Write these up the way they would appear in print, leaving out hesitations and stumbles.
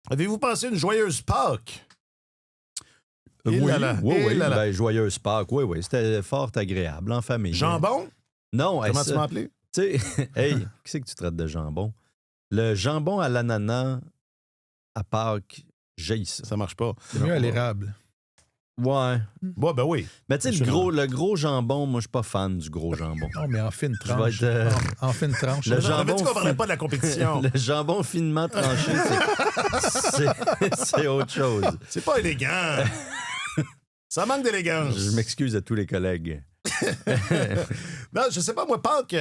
Avez-vous passé une joyeuse Pâques? Oui, ben, joyeuse Pâques. Oui, c'était fort agréable en famille. Jambon? Non, comment tu m'as appelé? Tu sais, hey, qui c'est que tu traites de jambon? Le jambon à l'ananas à Pâques, j'ai ça. Ça marche pas. C'est mieux à l'érable. Ouais. Ouais, ben oui. Mais tu sais, le gros jambon, moi, je suis pas fan du gros jambon. Non, mais en fine tranche. En fine tranche. Le jambon. Tu comprendrais pas de la compétition. Le jambon finement tranché, c'est autre chose. C'est pas élégant. Ça manque d'élégance. Je m'excuse à tous les collègues. Non, je sais pas, moi, Pâques,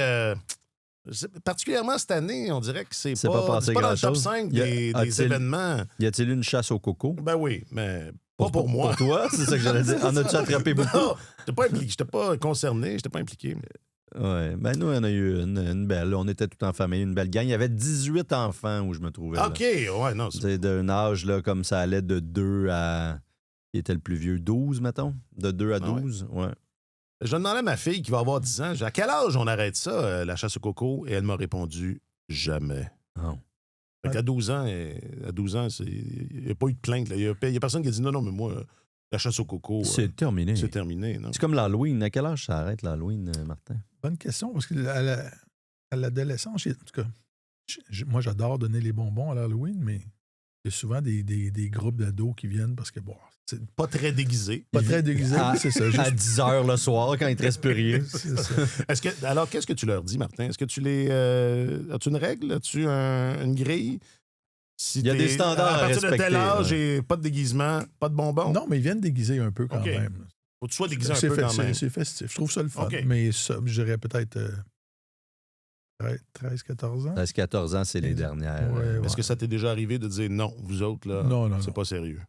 particulièrement cette année, on dirait que c'est pas dans le top 5 des événements. Y a-t-il une chasse au coco? Ben oui, mais pas pour moi. Pour toi, c'est ça que j'allais dire. En as-tu attrapé beaucoup? Non, j'étais pas concerné, j'étais pas impliqué. Oui, ben nous, on a eu une belle. On était tout en famille, une belle gang. Il y avait 18 enfants où je me trouvais. OK, là. Ouais, non. C'est d'un âge, là, comme ça allait de 2 à... Qui était le plus vieux? 12, mettons? De 2 à 12, ouais. Je demandais à ma fille qui va avoir 10 ans, à quel âge on arrête ça, la chasse au coco? Et elle m'a répondu, jamais. Oh. Fait qu'à 12 ans, il n'y a pas eu de plainte. Il n'y a personne qui a dit non, mais moi, la chasse au coco. C'est terminé. C'est terminé, non? C'est comme l'Halloween. À quel âge ça arrête l'Halloween, Martin? Bonne question, parce qu'à l'adolescence, en tout cas, moi, j'adore donner les bonbons à l'Halloween, mais il y a souvent des groupes d'ados qui viennent parce que, bon, c'est pas très déguisé. Pas très déguisé, c'est ça. Juste... À 10 h le soir, quand il ne te reste plus rien. C'est ça. Alors, qu'est-ce que tu leur dis, Martin? Est-ce que tu les... as-tu une règle? As-tu une grille? Si il y a des standards à partir respecter. De tel âge, et pas de déguisement, pas de bonbons? Non, mais ils viennent déguiser un peu quand même. Faut que tu sois déguisé un peu quand même. C'est festif. Je trouve ça le fun. Mais ça, je dirais peut-être 13-14 ans. 13-14 ans, c'est les dernières. Est-ce que ça t'est déjà arrivé de dire non, vous autres, là, c'est pas sérieux?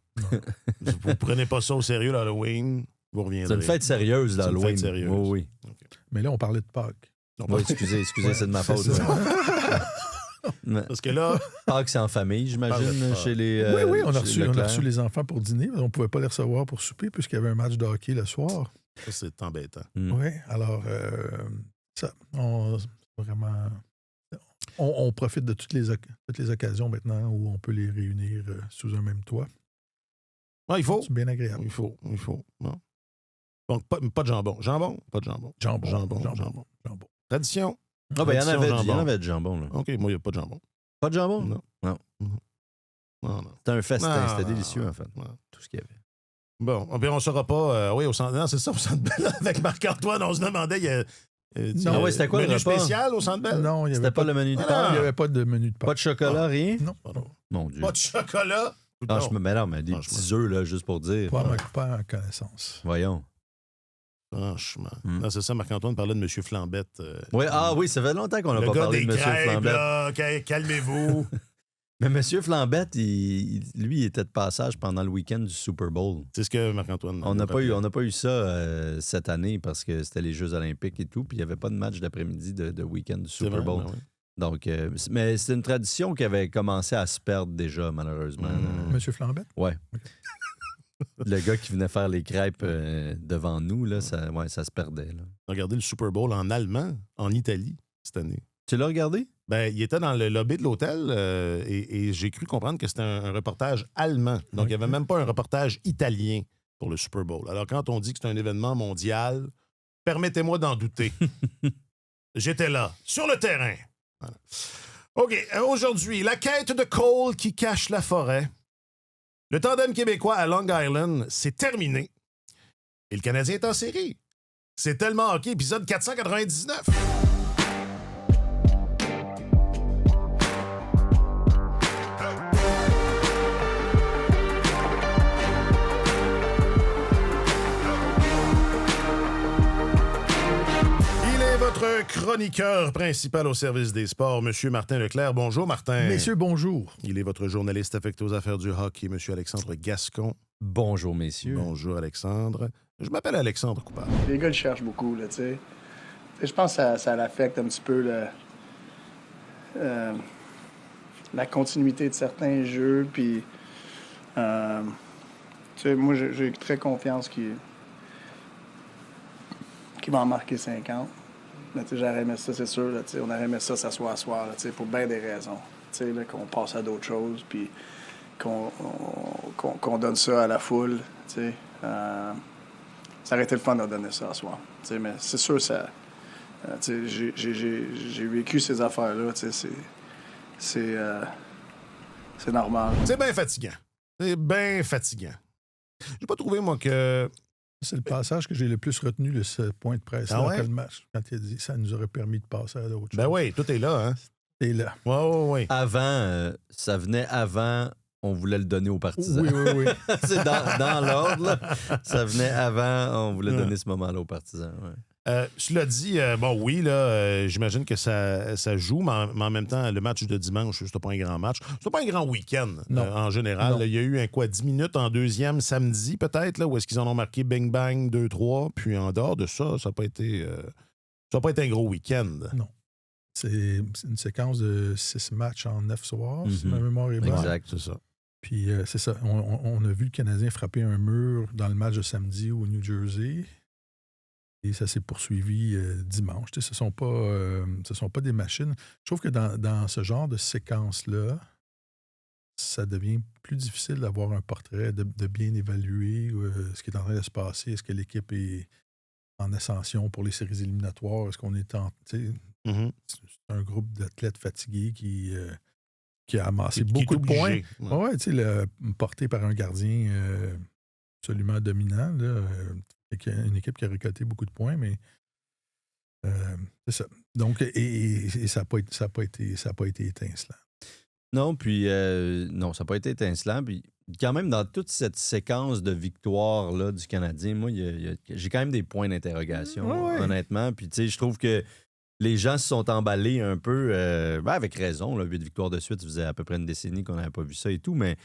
Vous prenez pas ça au sérieux, l'Halloween, vous reviendrez. C'est une fête sérieuse, l'Halloween. C'est une fête sérieuse. Oui. Okay. Mais là, on parlait de Pâques. Oui, excusez, c'est de ma faute. Parce que là... Pâques, c'est en famille, j'imagine, chez les... oui, on a reçu les enfants pour dîner, mais on ne pouvait pas les recevoir pour souper puisqu'il y avait un match de hockey le soir. Ça, c'est embêtant. Oui, alors, ça, vraiment... On profite de toutes les occasions maintenant où on peut les réunir sous un même toit. Il faut. C'est bien agréable. Il faut. Non. Donc, pas de jambon. Pas de jambon. Jambon. Tradition. Ah, ben, il y en avait de jambon, là. OK, moi, il n'y a pas de jambon. Pas de jambon? Non. C'était un festin, c'était délicieux, en fait. Tout ce qu'il y avait. Bon, on ne saura pas. Oui, au centre. Non, c'est ça, au centre Bell. Avec Marc-Antoine, on se demandait. Non, c'était quoi le menu repas? spécial au centre Bell? Non, c'était pas le menu de Pâques. Il n'y avait pas de menu de Pâques. Pas de chocolat, rien? Non. Mon Dieu. Pas de chocolat? Mais des petits œufs, là, juste pour dire. Pas en connaissance. Voyons. Franchement. Non, c'est ça, Marc-Antoine parlait de M. Flambette. Oui, ça fait longtemps qu'on n'a pas parlé de M. Flambette. Là, calmez-vous. Mais M. Flambette, lui, il était de passage pendant le week-end du Super Bowl. C'est ce que Marc-Antoine... On n'a pas eu ça cette année parce que c'était les Jeux olympiques et tout, puis il n'y avait pas de match d'après-midi de week-end du Super Bowl. Oui. Donc, mais c'est une tradition qui avait commencé à se perdre déjà, malheureusement. Monsieur Flambette? Oui. Le gars qui venait faire les crêpes devant nous, là, ça se perdait. Là. Regardez le Super Bowl en allemand, en Italie, cette année. Tu l'as regardé? Ben, il était dans le lobby de l'hôtel et j'ai cru comprendre que c'était un reportage allemand. Donc, il n'y avait même pas un reportage italien pour le Super Bowl. Alors, quand on dit que c'est un événement mondial, permettez-moi d'en douter. J'étais là, sur le terrain. Voilà. OK, aujourd'hui, la quête de Cole qui cache la forêt. Le tandem québécois à Long Island, c'est terminé. Et le Canadien est en série. C'est tellement hockey, épisode 499. Votre chroniqueur principal au service des sports, M. Martin Leclerc. Bonjour, Martin. Messieurs, bonjour. Il est votre journaliste affecté aux affaires du hockey, M. Alexandre Gascon. Bonjour, messieurs. Bonjour, Alexandre. Je m'appelle Alexandre Coupard. Les gars le cherchent beaucoup, là, tu sais. Je pense que ça l'affecte un petit peu la continuité de certains jeux, puis... tu sais, moi, j'ai très confiance qu'il va en marquer 50. Mais j'aurais aimé ça, c'est sûr. Là, on aurait aimé ça s'asseoir à soir, là, pour bien des raisons. Là, qu'on passe à d'autres choses. Puis qu'on donne ça à la foule. Ça aurait été le fun de donner ça à soir. Mais c'est sûr, ça, j'ai vécu ces affaires-là. C'est normal. C'est bien fatigant. C'est bien fatigant. J'ai pas trouvé, moi, que... C'est le passage que j'ai le plus retenu de ce point de presse-là après le match. Quand il a dit ça nous aurait permis de passer à d'autres choses. Ben oui, tout est là, hein? Et là. Oui. Avant, ça venait avant, on voulait le donner aux partisans. Oui. C'est dans l'ordre, là. Ça venait avant, on voulait donner ce moment-là aux partisans. Ouais. Cela dit, oui, là, j'imagine que ça joue, mais en même temps, le match de dimanche, c'était pas un grand match. C'était pas un grand week-end, en général. Là, il y a eu 10 minutes en deuxième samedi, peut-être, là, où est-ce qu'ils en ont marqué bing bang 2-3. Puis en dehors de ça, ça n'a pas été un gros week-end. Non. C'est une séquence de 6 matchs en 9 soirs, si ma mémoire est bonne. Exact, c'est ça. Puis c'est ça. On a vu le Canadien frapper un mur dans le match de samedi au New Jersey. Et ça s'est poursuivi dimanche. Ce ne sont pas des machines. Je trouve que dans ce genre de séquence-là, ça devient plus difficile d'avoir un portrait, de bien évaluer ce qui est en train de se passer. Est-ce que l'équipe est en ascension pour les séries éliminatoires? Est-ce qu'on est en... Mm-hmm. C'est un groupe d'athlètes fatigués qui a amassé beaucoup de points. Porté par un gardien absolument dominant, là, une équipe qui a récolté beaucoup de points, mais c'est ça. Donc, et ça n'a pas été étincelant. Non, puis non, ça n'a pas été étincelant. Puis quand même, dans toute cette séquence de victoires là, du Canadien, moi, j'ai quand même des points d'interrogation, honnêtement. Puis tu sais, je trouve que les gens se sont emballés un peu, avec raison. Là, 8 victoires de suite, ça faisait à peu près une décennie qu'on n'avait pas vu ça et tout, mais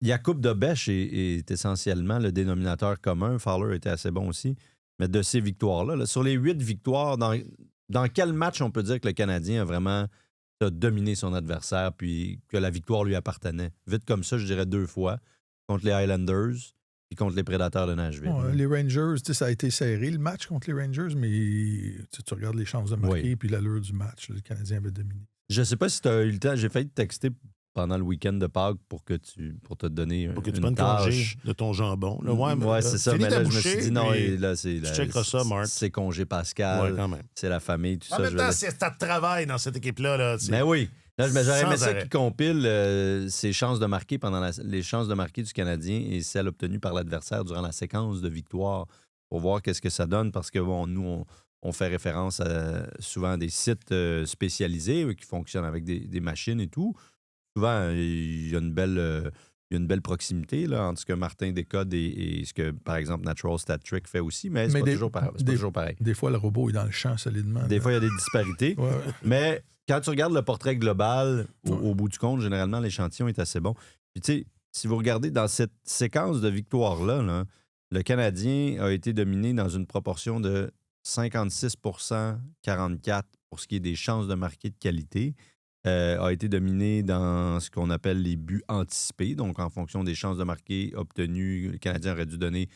Jakub Dobeš est essentiellement le dénominateur commun. Fowler était assez bon aussi. Mais de ces victoires-là, là, sur les 8 victoires, dans quel match on peut dire que le Canadien a vraiment dominé son adversaire puis que la victoire lui appartenait? Vite comme ça, je dirais 2 fois. Contre les Highlanders et contre les Prédateurs de Nashville. Les Rangers, ça a été serré le match contre les Rangers, mais tu regardes les chances de marquer puis l'allure du match. Le Canadien avait dominé. Je sais pas si tu as eu le temps. J'ai failli te texter pendant le week-end de Pâques pour te donner pour que tu une prennes tâche de ton jambon. Là, ouais, c'est ça. Mais là, je me suis dit, non, et là, c'est... Tu checkeras ça, Marc. C'est congé Pascal. Ouais, quand même. C'est la famille, tout ça. En même temps, c'est ta travail dans cette équipe-là. Là, mais oui. Là, j'aurais aimé ça arrêt. qui compile ses chances de marquer les chances de marquer du Canadien et celles obtenues par l'adversaire durant la séquence de victoire pour voir qu'est-ce que ça donne parce que bon, nous, on fait référence à souvent des sites spécialisés qui fonctionnent avec des machines et tout. Souvent, il y a une belle proximité là, entre ce que Martin décode et ce que, par exemple, Natural Stat Trick fait aussi, mais c'est pas toujours pareil. Des fois, le robot est dans le champ solidement. Des fois, il y a des disparités. Mais quand tu regardes le portrait global, au bout du compte, généralement, l'échantillon est assez bon. Puis, tu sais, si vous regardez dans cette séquence de victoires-là, là, le Canadien a été dominé dans une proportion de 56%, 44% pour ce qui est des chances de marquer de qualité. A été dominé dans ce qu'on appelle les buts anticipés. Donc, en fonction des chances de marquer obtenues, le Canadien aurait dû donner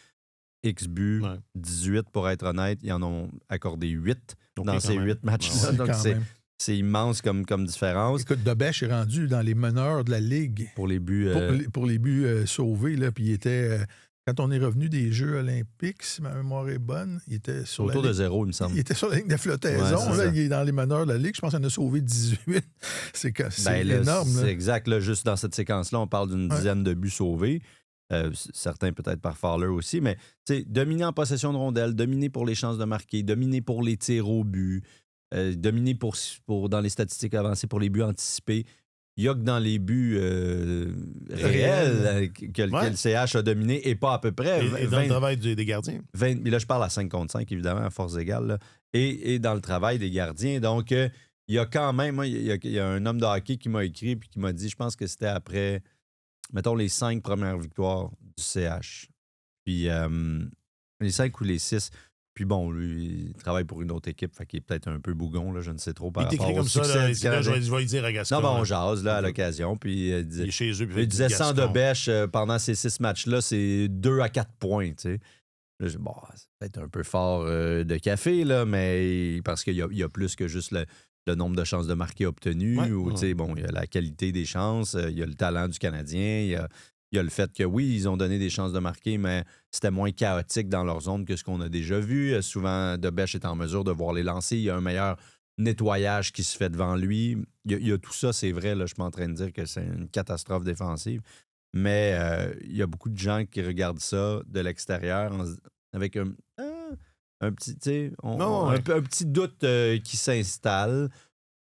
X buts, 18 pour être honnête. Ils en ont accordé 8 dans ces 8 matchs-là. Donc, c'est immense comme différence. Écoute, Dobeš est rendu dans les meneurs de la Ligue. Pour les buts... Pour les buts sauvés. Là, puis il était... Quand on est revenu des Jeux olympiques, si ma mémoire est bonne, il était sur autour de 0, il me semble. Il était sur la ligne de flottaison. Là, il est dans les meneurs de la Ligue. Je pense qu'il en a sauvé 18. C'est énorme. C'est exact. Là, juste dans cette séquence-là, on parle d'une dizaine de buts sauvés. Certains peut-être par Fowler aussi. Mais dominer en possession de rondelles, dominer pour les chances de marquer, dominer pour les tirs au but, dominer pour dans les statistiques avancées pour les buts anticipés. Il n'y a que dans les buts réels que le CH a dominé et pas à peu près. Et dans le travail des gardiens. Mais là, je parle à 5 contre 5, évidemment, à force égale. Là, et dans le travail des gardiens. Donc, il y a quand même... Il y a un homme de hockey qui m'a écrit et qui m'a dit, je pense que c'était après, mettons, les 5 premières victoires du CH. Puis les 5 ou les 6... Puis bon, lui, il travaille pour une autre équipe, fait qu'il est peut-être un peu bougon, là, je ne sais trop. Par rapport au succès ça, du Canadien. je vais lui dire à Gaston. Non, ben on jase là, à l'occasion. Puis il est chez eux. Il disait sans Dobeš, pendant ces 6 matchs-là, c'est 2 à 4 points. Tu sais. Là, bon, c'est peut-être un peu fort de café, là, mais parce qu'il y a plus que juste le nombre de chances de marquer obtenues, Ouais, ou, tu sais, bon, il y a la qualité des chances, il y a le talent du Canadien, il y a le fait que, oui, ils ont donné des chances de marquer, mais c'était moins chaotique dans leur zone que ce qu'on a déjà vu. Souvent, Debèche est en mesure de voir les lancers. Il y a un meilleur nettoyage qui se fait devant lui. Il y a tout ça, c'est vrai. Là, je ne suis pas en train de dire que c'est une catastrophe défensive. Mais il y a beaucoup de gens qui regardent ça de l'extérieur avec un petit, tu sais, un petit doute qui s'installe.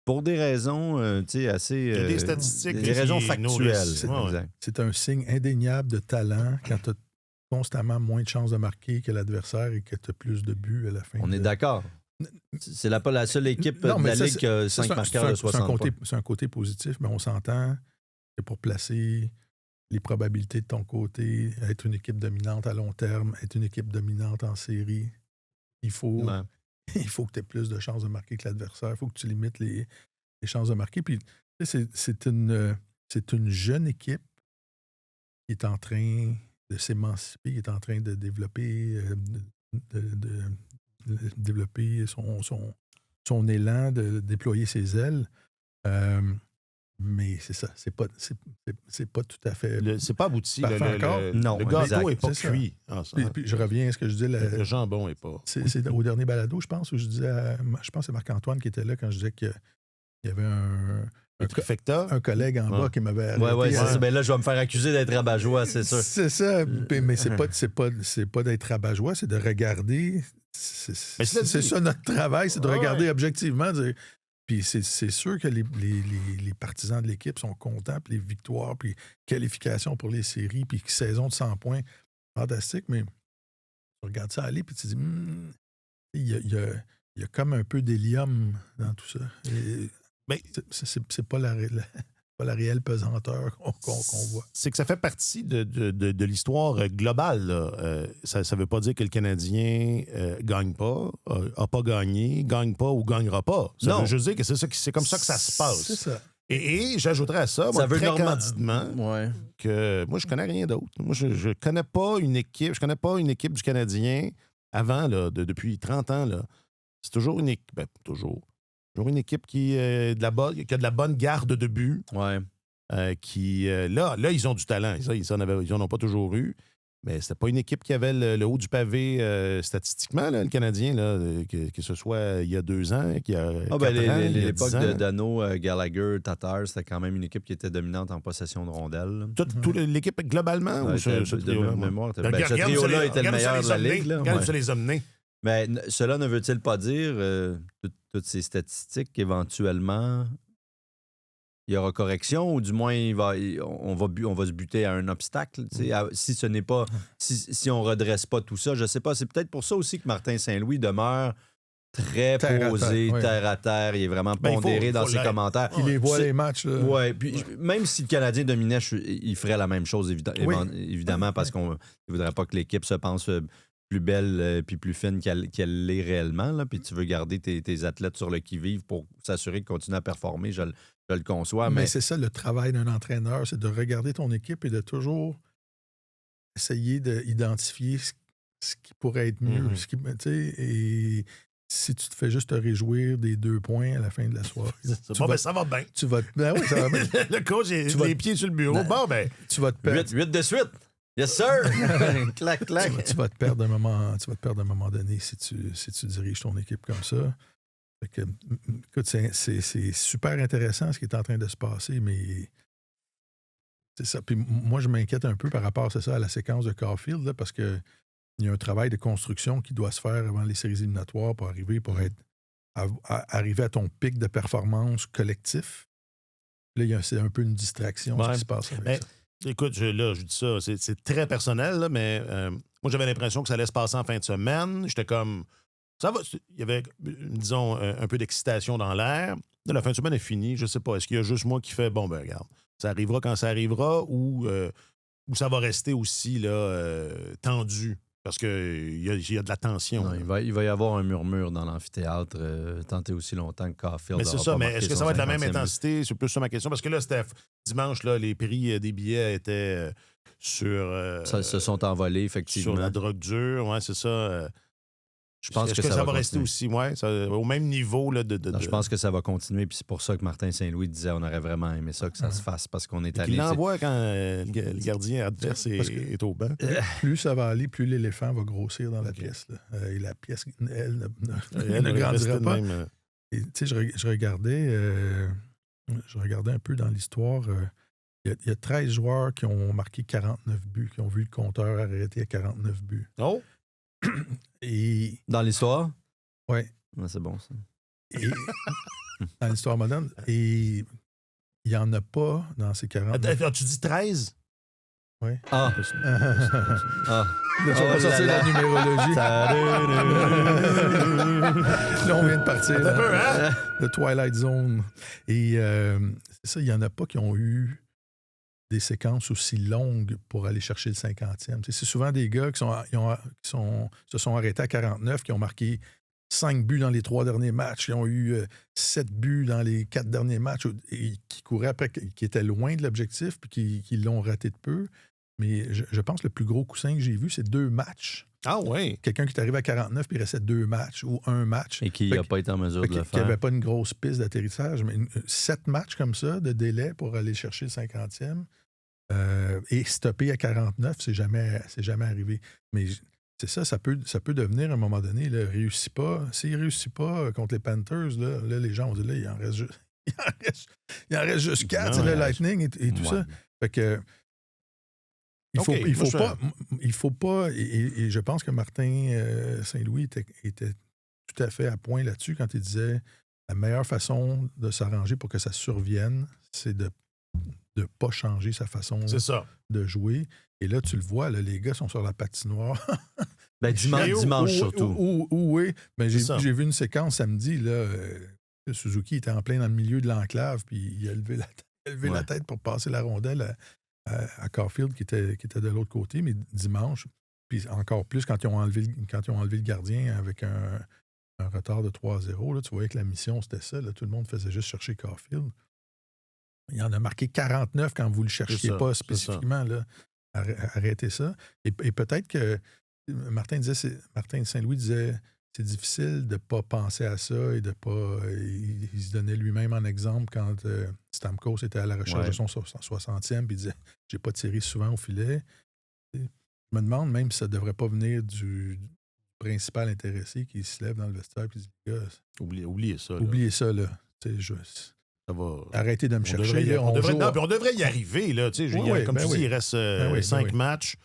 Pour des raisons assez. Il y a des statistiques. Des raisons factuelles. C'est un signe indéniable de talent quand tu as constamment moins de chances de marquer que l'adversaire et que tu as plus de buts à la fin. On est d'accord. C'est pas la seule équipe de la Ligue qui a 5 marqueurs de 60 points. C'est un côté positif, mais on s'entend que pour placer les probabilités de ton côté, être une équipe dominante à long terme, être une équipe dominante en série, il faut que tu aies plus de chances de marquer que l'adversaire. Il faut que tu limites les chances de marquer. Puis, c'est une jeune équipe qui est en train de s'émanciper, qui est en train de développer, développer son élan, de déployer ses ailes. Mais c'est ça, c'est pas tout à fait. C'est pas abouti. Non, le gâteau n'est pas cuit. Puis je reviens à ce que je disais. Le jambon n'est pas. C'est au dernier balado, je pense, où je disais. Je pense que c'est Marc-Antoine qui était là quand je disais qu'il y avait un collègue en bas qui m'avait arrêté. Oui, c'est ça. Ben là, je vais me faire accuser d'être rabat-joie, c'est sûr. C'est ça. Mais c'est pas d'être rabat-joie, c'est de regarder. C'est ça notre travail, c'est de regarder objectivement. Puis c'est sûr que les partisans de l'équipe sont contents, puis les victoires, puis qualifications pour les séries, puis saison de 100 points, fantastique, mais tu regardes ça aller, puis tu te dis, il y a comme un peu d'hélium dans tout ça. Mais c'est pas la réelle pesanteur qu'on voit. C'est que ça fait partie de l'histoire globale. Là. Ça ne veut pas dire que le Canadien gagne pas, n'a pas gagné, gagne pas ou gagnera pas. Ça veut juste dire que c'est comme ça que ça se passe. C'est ça. Et j'ajouterais à ça, moi, très candidement, que moi, je connais rien d'autre. Moi, je connais pas une équipe. Je connais pas une équipe du Canadien avant, là, depuis 30 ans. Là. C'est toujours une équipe. Toujours une équipe qui a de la bonne garde de but. Ouais. Là, ils ont du talent. Ils en ont pas toujours eu. Mais c'était pas une équipe qui avait le haut du pavé statistiquement, là, le Canadien, là, que ce soit il y a 2 ans, l'époque de Dano, Gallagher, Tatar, c'était quand même une équipe qui était dominante en possession de rondelles. Toute l'équipe globalement? Ouais, ou ce trio-là? De mémoire. Ce trio-là était le meilleur de la Ligue. Regarde ça les hommes nés. Mais cela ne veut-il pas dire, toutes ces statistiques, qu'éventuellement, il y aura correction, ou du moins, on va se buter à un obstacle. Si ce n'est pas. Si on ne redresse pas tout ça, je ne sais pas. C'est peut-être pour ça aussi que Martin Saint-Louis demeure très posé, terre à terre. Il est vraiment pondéré dans ses commentaires. Il les voit les matchs. Oui, puis même si le Canadien dominait, il ferait la même chose, évidemment, parce qu'on ne voudrait pas que l'équipe se pense plus belle puis plus fine qu'elle l'est réellement. Là. Puis tu veux garder tes athlètes sur le qui-vive pour s'assurer qu'ils continuent à performer. Je le conçois. Mais c'est ça le travail d'un entraîneur, c'est de regarder ton équipe et de toujours essayer d'identifier ce qui pourrait être mieux. Et si tu te fais juste te réjouir des 2 points à la fin de la soirée. Ça va bien. Ça va bien. Le coach a les pieds sur le bureau. Tu vas te perdre. 8 de suite. Yes, sir! Clac, clac. Tu vas te perdre un moment donné si tu diriges ton équipe comme ça. Fait que, écoute, c'est super intéressant ce qui est en train de se passer, mais c'est ça. Puis moi, je m'inquiète un peu par rapport à la séquence de Caulfield, là, parce qu'il y a un travail de construction qui doit se faire avant les séries éliminatoires pour arriver à ton pic de performance collectif. Là, c'est un peu une distraction ce qui se passe avec ça. Écoute, je dis ça, c'est très personnel, là, mais moi, j'avais l'impression que ça allait se passer en fin de semaine. J'étais comme, ça va, il y avait, disons, un peu d'excitation dans l'air. La fin de semaine est finie, je sais pas. Est-ce qu'il y a juste moi qui fais, regarde, ça arrivera quand ça arrivera, ou ça va rester aussi là, tendu? Parce qu'il y a de la tension. Non, il va y avoir un murmure dans l'amphithéâtre tant et aussi longtemps que Caulfield. Mais c'est ça, mais est-ce que ça va être la même intensité? C'est plus ça ma question. Parce que là, Steph, dimanche, là, les prix des billets étaient sur... ça se sont envolés, effectivement. Sur la drogue dure, ouais, c'est ça. Je pense Est-ce que ça va rester aussi, au même niveau là, Non, je pense que ça va continuer, puis c'est pour ça que Martin Saint-Louis disait on aurait vraiment aimé ça que ça se fasse, parce qu'on est allé... Il l'envoie quand le gardien adverse est au banc. Plus ça va aller, plus l'éléphant va grossir dans la pièce. Là. Et la pièce, elle ne grandira pas. Et, je regardais un peu dans l'histoire. Il y a 13 joueurs qui ont marqué 49 buts, qui ont vu le compteur arrêter à 49 buts. Oh! Et... Dans l'histoire? Oui. Ouais, c'est bon, ça. Et, dans l'histoire moderne. Et il n'y en a pas dans ces 49. Attends, tu dis 13? Oui. Ah! Là, tu vas pas sortir la numérologie. Là, on vient de partir. Le Twilight Zone. Et c'est ça, il n'y en a pas qui ont eu des séquences aussi longues pour aller chercher le 50e. C'est souvent des gars qui se sont arrêtés à 49, qui ont marqué 5 buts dans les 3 derniers matchs, qui ont eu 7 buts dans les 4 derniers matchs, et qui couraient après, qui étaient loin de l'objectif, puis qui l'ont raté de peu. Mais je pense que le plus gros coussin que j'ai vu, c'est 2 matchs. Ah oui? Quelqu'un qui est arrivé à 49 puis il restait 2 matchs ou 1 match. Et qui n'a pas été en mesure de le faire. Qui n'avait pas une grosse piste d'atterrissage, mais 7 matchs comme ça de délai pour aller chercher le 50e. Et stopper à 49, c'est jamais arrivé. Mais c'est ça, ça peut devenir à un moment donné, là, réussit pas. S'il ne réussit pas contre les Panthers, là, les gens vont dire là, il en reste juste 4, c'est le Lightning et tout ça. Fait que il faut pas, et je pense que Martin Saint-Louis était tout à fait à point là-dessus quand il disait la meilleure façon de s'arranger pour que ça survienne, c'est de ne pas changer sa façon de jouer. Et là, tu le vois, là, les gars sont sur la patinoire. Dimanche surtout. Oui, mais j'ai vu une séquence samedi, là, Suzuki était en plein dans le milieu de l'enclave, puis il a levé la tête pour passer la rondelle à Caulfield qui était de l'autre côté, mais dimanche, puis encore plus quand ils ont enlevé le gardien avec un retard de 3-0, là, tu voyais que la mission, c'était ça. Là, tout le monde faisait juste chercher Caulfield. Il en a marqué 49 quand vous ne le cherchiez pas spécifiquement. Là, arrêtez ça. Et peut-être que Martin Saint-Louis disait c'est difficile de ne pas penser à ça et de pas. Il se donnait lui-même en exemple quand Stamkos était à la recherche de son 60e, puis il disait j'ai pas tiré souvent au filet. Je me demande même si ça ne devrait pas venir du principal intéressé qui se lève dans le vestiaire et dit gars, oubliez ça. Oubliez ça, là. Ça va... Arrêtez de me chercher. On devrait y arriver. Là, comme tu dis, il reste 5 matchs.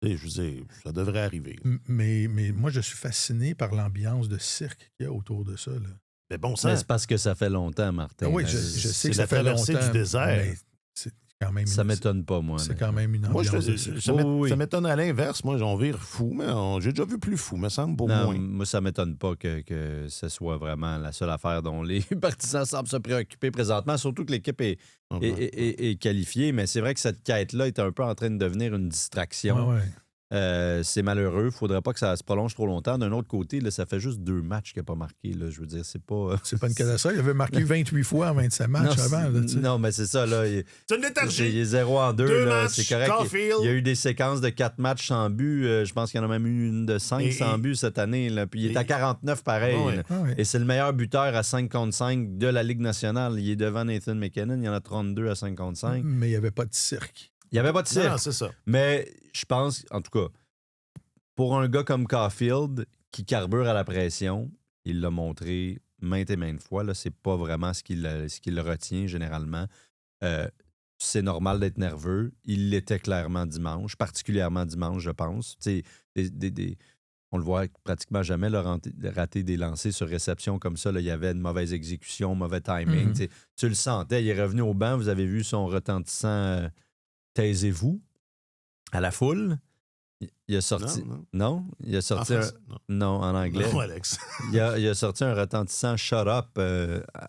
Je veux dire, ça devrait arriver. Mais moi, je suis fasciné par l'ambiance de cirque qu'il y a autour de ça. Là. Mais bon sang. Mais c'est parce que ça fait longtemps, Martin. Oui, je sais que ça fait longtemps. C'est la traversée du désert. Mais c'est quand même ça m'étonne pas, moi. C'est quand même une ambiance. Moi, ça m'étonne à l'inverse. Moi, on vire fou, mais j'ai déjà vu plus fou, me semble, pour moins. Moi, ça m'étonne pas que ce soit vraiment la seule affaire dont les partisans semblent se préoccuper présentement, surtout que l'équipe est qualifiée. Mais c'est vrai que cette quête-là est un peu en train de devenir une distraction. Ouais. C'est malheureux. Il ne faudrait pas que ça se prolonge trop longtemps. D'un autre côté, là, ça fait juste 2 matchs qu'il n'a pas marqué. Là. Je veux dire, c'est pas... C'est pas une catastrophe. Il avait marqué 28 fois en 27 matchs avant. Là, non, mais c'est ça. Là, c'est une léthargie. Il est 0 en 2. Là, c'est correct. Caulfield. Il y a eu des séquences de 4 matchs sans but. Je pense qu'il y en a même eu une de 5 sans but cette année. Là. Puis il est à 49 pareil. Et c'est le meilleur buteur à 5 contre 5 de la Ligue nationale. Il est devant Nathan McKinnon. Il y en a 32 à 5 contre 5. Mais il n'y avait pas de cirque. Il n'y avait pas de cirque. Non, c'est ça. Mais je pense, en tout cas... Pour un gars comme Caulfield, qui carbure à la pression, il l'a montré maintes et maintes fois. Là, c'est pas vraiment ce qui le retient généralement. C'est normal d'être nerveux. Il l'était clairement dimanche, particulièrement dimanche, je pense. On le voit pratiquement jamais rater des lancers sur réception comme ça. Là, il y avait une mauvaise exécution, mauvais timing. Mm-hmm. Tu le sentais. Il est revenu au banc. Vous avez vu son retentissant taisez-vous à la foule. Il a sorti... Non? Il a sorti non, en anglais. Non, Alex. il a sorti un retentissant « shut up »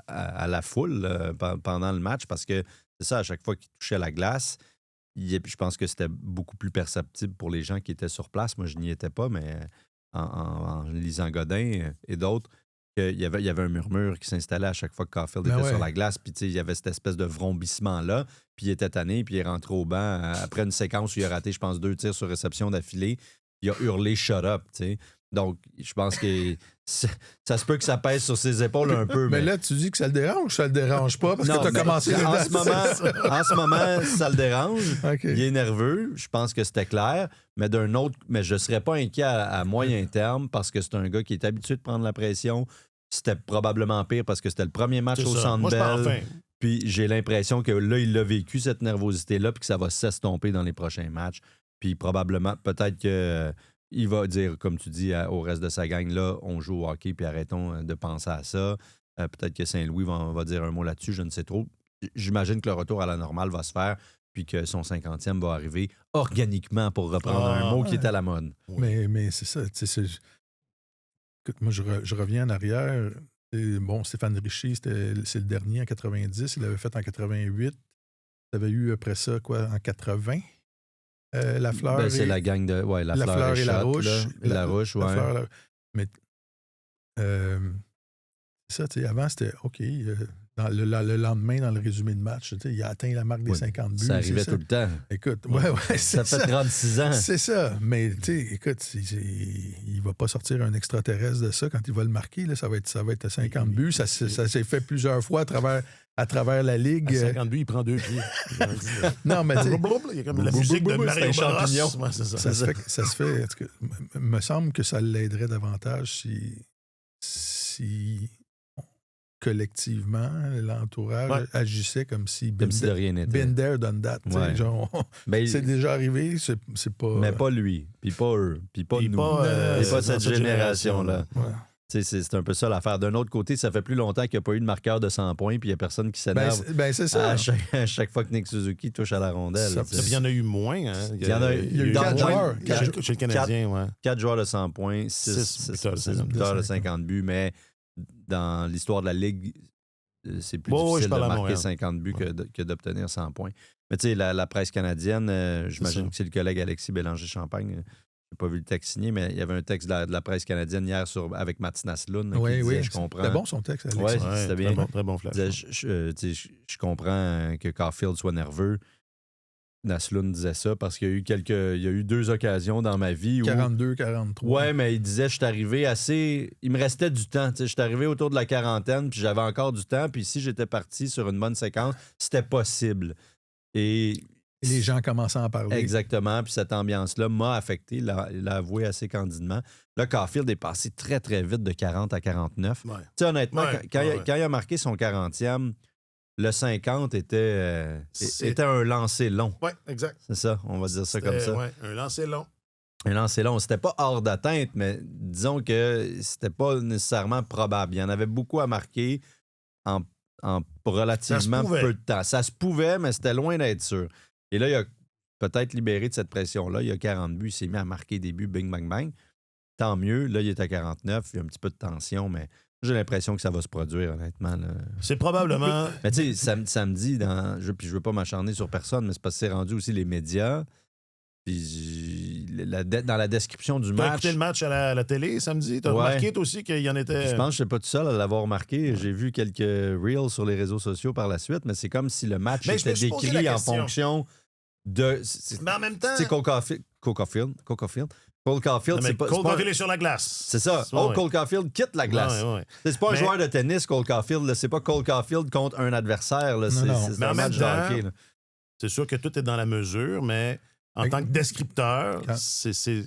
à la foule pendant le match parce que c'est ça, à chaque fois qu'il touchait la glace, je pense que c'était beaucoup plus perceptible pour les gens qui étaient sur place. Moi, je n'y étais pas, mais en lisant Godin et d'autres, il y avait un murmure qui s'installait à chaque fois que Caulfield était sur la glace. Puis, il y avait cette espèce de vrombissement-là. Puis, il était tanné. Puis, il est rentré au banc après une séquence où il a raté, je pense, 2 tirs sur réception d'affilée. Il a hurlé « shut up ». Donc, je pense que ça se peut que ça pèse sur ses épaules un peu. Mais là, tu dis que ça le dérange ou ça le dérange pas? Parce que tu as commencé en ce moment, ça le dérange. Okay. Il est nerveux. Je pense que c'était clair. Mais d'un autre, mais je ne serais pas inquiet à moyen terme parce que c'est un gars qui est habitué de prendre la pression. C'était probablement pire parce que c'était le premier match au Centre Bell. Puis j'ai l'impression que là, il a vécu cette nervosité-là puis que ça va s'estomper dans les prochains matchs. Puis probablement, peut-être que... il va dire, comme tu dis, au reste de sa gang, là, on joue au hockey, puis arrêtons de penser à ça. Peut-être que Saint-Louis va dire un mot là-dessus, je ne sais trop. J'imagine que le retour à la normale va se faire, puis que son 50e va arriver organiquement, pour reprendre un mot qui est à la mode. Mais c'est ça. Écoute, moi, je reviens en arrière. Bon, Stéphane Richer, c'est le dernier en 90. Il l'avait fait en 88. Tu avais eu après ça, quoi, en 80? Lafleur. C'est la gang de. Ouais, Lafleur et Larouche. Larouche, ouais. Lafleur, mais ça, tu sais, avant, c'était OK. Le lendemain, dans le résumé de match, il a atteint la marque des 50 buts. Ça arrivait tout le temps. Écoute, ça fait 36 ans. C'est ça. Mais, tu sais, écoute, il va pas sortir un extraterrestre de ça quand il va le marquer. Là, ça va être 50 buts. Ça s'est fait plusieurs fois à travers la Ligue. À 50 buts, il prend 2 pieds. Non, mais tu sais... Il y a comme la physique de Mario Champignon. Ça se fait. Il me semble que ça l'aiderait davantage si collectivement, l'entourage agissait comme si... Comme si de rien n'était. Been there, done that. C'est déjà arrivé, c'est pas... Mais pas lui, puis pas eux, puis pas nous. Pas cette génération-là. Ouais. C'est un peu ça l'affaire. D'un autre côté, ça fait plus longtemps qu'il n'y a pas eu de marqueur de 100 points, puis il n'y a personne qui s'énerve c'est ça. À chaque fois que Nick Suzuki touche à la rondelle. Il y en a eu moins. Hein? Il y a eu 4 joueurs. Chez le Canadien, 4 joueurs de 100 points, 6 buteurs de 50 buts, mais dans l'histoire de la Ligue, c'est plus difficile de marquer 50 buts que d'obtenir 100 points. Mais tu sais, la presse canadienne, j'imagine que c'est le collègue Alexis Bélanger-Champagne. Je n'ai pas vu le texte signé, mais il y avait un texte de la presse canadienne hier avec Mats Naslund. Oui, je comprends. C'était bon son texte, Alexis. Oui, c'était bien. Très bon flash. Je comprends que Caulfield soit nerveux. Naslund disait ça parce qu'il y a eu 2 occasions dans ma vie où... 42, 43. Ouais, mais il disait, je suis arrivé assez... Il me restait du temps. Je suis arrivé autour de la quarantaine, puis j'avais encore du temps. Puis si j'étais parti sur une bonne séquence, c'était possible. Et les gens commençaient à en parler. Exactement. Puis cette ambiance-là m'a affecté. Il l'a avoué assez candidement. Là, Caulfield est passé très, très vite de 40 à 49. Ouais. Tu sais, honnêtement, quand il a marqué son 40e, le 50 était un lancer long. Oui, exact. C'est ça, on va dire ça comme ça. Oui, un lancer long. Un lancer long. C'était pas hors d'atteinte, mais disons que c'était pas nécessairement probable. Il y en avait beaucoup à marquer en relativement peu de temps. Ça se pouvait, mais c'était loin d'être sûr. Et là, il a peut-être libéré de cette pression-là. Il a 40 buts, il s'est mis à marquer des buts, bing, bang, bang. Tant mieux. Là, il est à 49, il y a un petit peu de tension, mais j'ai l'impression que ça va se produire, honnêtement. Là. C'est probablement... Mais tu sais, samedi, puis je veux pas m'acharner sur personne, mais c'est parce que c'est rendu aussi les médias. Puis dans la description du match... T'as écouté le match à la télé samedi? T'as remarqué toi aussi qu'il y en était... Je pense que je n'étais pas tout seul à l'avoir remarqué. J'ai vu quelques reels sur les réseaux sociaux par la suite, mais c'est comme si le match était décrit en fonction de... Mais en même temps... Tu sais, Cole Caulfield, c'est pas... Cole Caulfield est sur la glace. C'est ça. Cole Caulfield quitte la glace. Ouais. C'est pas un joueur de tennis, Cole Caulfield. C'est pas Cole Caulfield contre un adversaire. Là. C'est un match de hockey. C'est sûr que tout est dans la mesure, mais... En tant que descripteur, c'est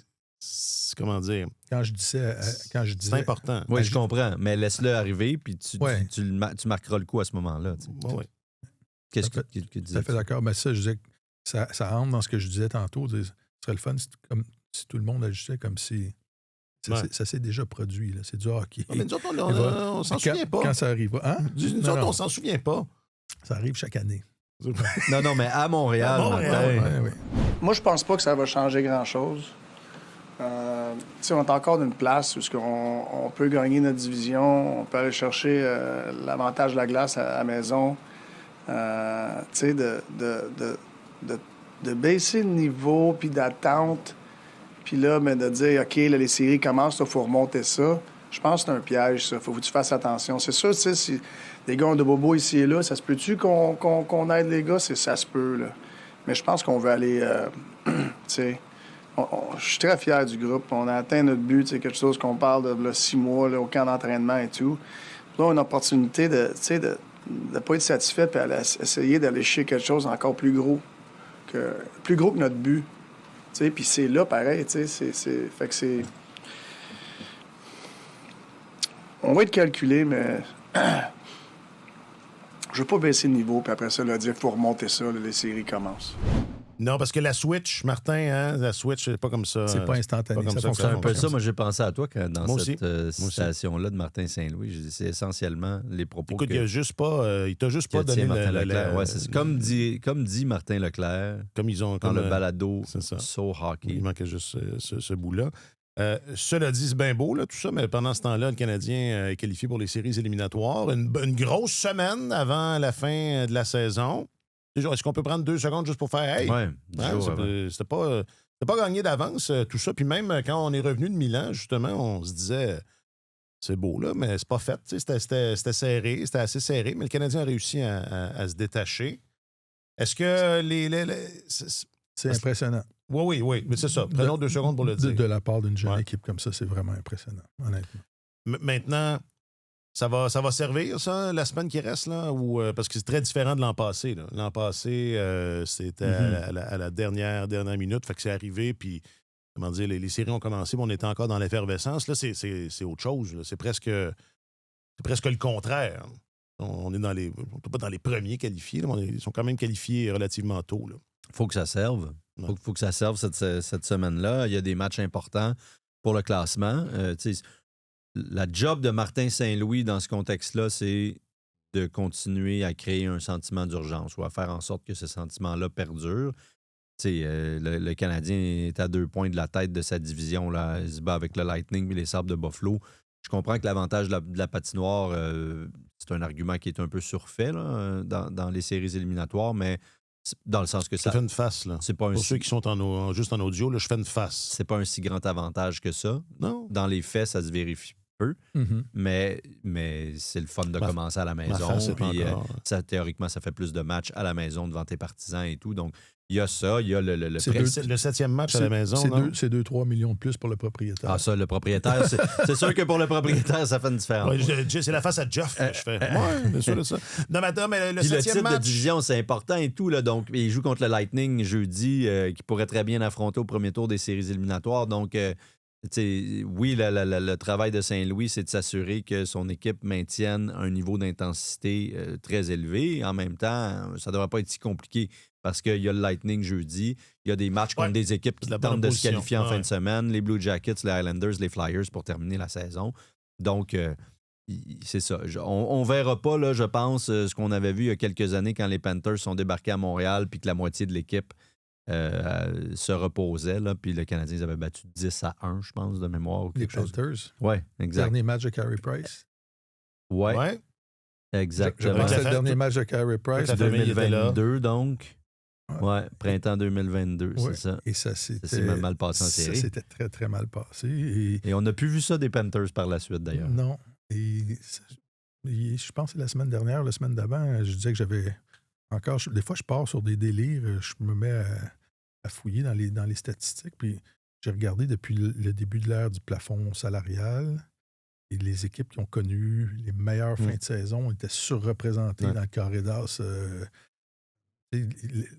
comment dire? Quand je disais... c'est important. Oui, je comprends. Mais laisse-le arriver, puis tu marqueras le coup à ce moment-là. Oui. Qu'est-ce que tu disais? Tout à fait d'accord. Mais ça, je disais que ça rentre dans ce que je disais tantôt. Ce serait le fun si tout le monde agissait comme si... Ça s'est déjà produit. Là. C'est du hockey. Mais nous autres, on s'en souvient pas. Quand ça arrive. Hein? Nous autres, on s'en souvient pas. Ça arrive chaque année. Non, mais à Montréal. Oui. Moi, je pense pas que ça va changer grand-chose. On est encore d'une place où on peut gagner notre division, on peut aller chercher l'avantage de la glace à la maison. De baisser le niveau, puis d'attente, puis là, mais de dire, OK, là, les séries commencent, il faut remonter ça. Je pense que c'est un piège, ça. Faut que tu fasses attention. C'est sûr, tu sais, si les gars ont de bobo ici et là, ça se peut-tu qu'on aide les gars? Ça se peut, là. Mais je pense qu'on veut aller, je suis très fier du groupe. On a atteint notre but, c'est quelque chose qu'on parle de là, 6 mois là, au camp d'entraînement et tout. Là, on a une opportunité de pas être satisfait puis essayer d'aller chercher quelque chose encore plus gros que notre but. Puis c'est là pareil. Fait que c'est. On va être calculé, mais je veux pas baisser le niveau, puis après ça, là, dire qu'il faut remonter ça, là, les séries commencent. Non, parce que la Switch, Martin, hein, la Switch, c'est pas comme ça. C'est pas instantané. Pas comme ça ça, C'est un peu fonctionne. ça, moi j'ai pensé à toi dans Moi cette aussi. citation-là de Martin Saint-Louis. J'ai dit, c'est essentiellement les propos Écoute, que il t'a juste pas donné Martin la- Leclerc. Ouais, c'est comme dit Martin Leclerc comme ils ont dans comme, le balado c'est ça. So Hockey. Il manquait juste ce bout-là. Cela dit, c'est bien beau, là, tout ça, mais pendant ce temps-là, le Canadien est qualifié pour les séries éliminatoires. Une grosse semaine avant la fin de la saison. Est-ce qu'on peut prendre 2 secondes juste pour faire hey? Ouais, C'était pas gagné d'avance, tout ça. Puis même quand on est revenu de Milan, justement, on se disait c'est beau, là, mais c'est pas fait. C'était serré, c'était assez serré, mais le Canadien a réussi à se détacher. Est-ce que C'est impressionnant. Oui, mais c'est ça. Prenons 2 secondes pour le dire. De la part d'une jeune Ouais. équipe comme ça, c'est vraiment impressionnant, honnêtement. Maintenant, ça va servir, ça, la semaine qui reste, là? Parce que c'est très différent de l'an passé. Là. L'an passé, c'était à la dernière minute. Fait que c'est arrivé, puis, comment dire, les séries ont commencé, mais on était encore dans l'effervescence. Là, c'est autre chose. Là. C'est presque le contraire. On est pas dans les premiers qualifiés, là, mais ils sont quand même qualifiés relativement tôt. Là. Faut que ça serve. Faut que ça serve cette semaine-là. Il y a des matchs importants pour le classement. La job de Martin Saint-Louis dans ce contexte-là, c'est de continuer à créer un sentiment d'urgence ou à faire en sorte que ce sentiment-là perdure. Le Canadien est à 2 points de la tête de sa division. Là. Il se bat avec le Lightning et les Sabres de Buffalo. Je comprends que l'avantage de la patinoire, c'est un argument qui est un peu surfait là, dans les séries éliminatoires, mais dans le sens que Je ça fais une face. Là. c'est pas un Pour si- ceux qui sont juste en audio, là, je fais une face. c'est pas un si grand avantage que ça. Non? Dans les faits, ça se vérifie peu, mais c'est le fun de commencer à la Ma maison. face, c'est Puis, encore. théoriquement, ça fait plus de matchs à la maison devant tes partisans et tout. Donc, il y a ça, il y a le C'est pré- deux- Le 7e match à la maison, non? C'est 2-3 millions de plus pour le propriétaire. Ah, ça, le propriétaire, c'est sûr que pour le propriétaire, ça fait une différence. Ouais, c'est la face à Jeff que je fais. Oui, bien sûr de ça. Non, mais attends, mais le Puis le 7e titre de match... division, c'est important et tout. Là, donc, il joue contre le Lightning jeudi, qui pourrait très bien affronter au premier tour des séries éliminatoires. Donc, oui, le travail de Saint-Louis, c'est de s'assurer que son équipe maintienne un niveau d'intensité très élevé. En même temps, ça ne devrait pas être si compliqué parce qu'il y a le Lightning jeudi. Il y a des matchs contre des équipes qui de la bonne tentent de se position. qualifier en Ouais. fin de semaine. Les Blue Jackets, les Islanders, les Flyers pour terminer la saison. Donc, c'est ça. On verra pas, là, je pense, ce qu'on avait vu il y a quelques années quand les Panthers sont débarqués à Montréal puis que la moitié de l'équipe se reposait. Là, puis le Canadien ils avaient battu 10-1, je pense, de mémoire. Ou Les quelque chose. Panthers. Oui, exact. Dernier match de Carey Price. Oui, Ouais. Je exactement. pense que c'est la le dernier fa- match de Carey Price. la famille était là. 2022, donc. Ouais. Ouais, printemps 2022, Ouais. c'est ça. Et ça Ça s'est s'était mal passé en ça série. s'était très, très mal passé. Et on n'a plus vu ça des Panthers par la suite, d'ailleurs. Non. Je pense que la semaine dernière, la semaine d'avant, je disais que j'avais encore... Des fois, je pars sur des délires, je me mets à fouiller dans les statistiques, puis j'ai regardé depuis le début de l'ère du plafond salarial, et les équipes qui ont connu les meilleures fins de saison étaient surreprésentées dans le carré d'as.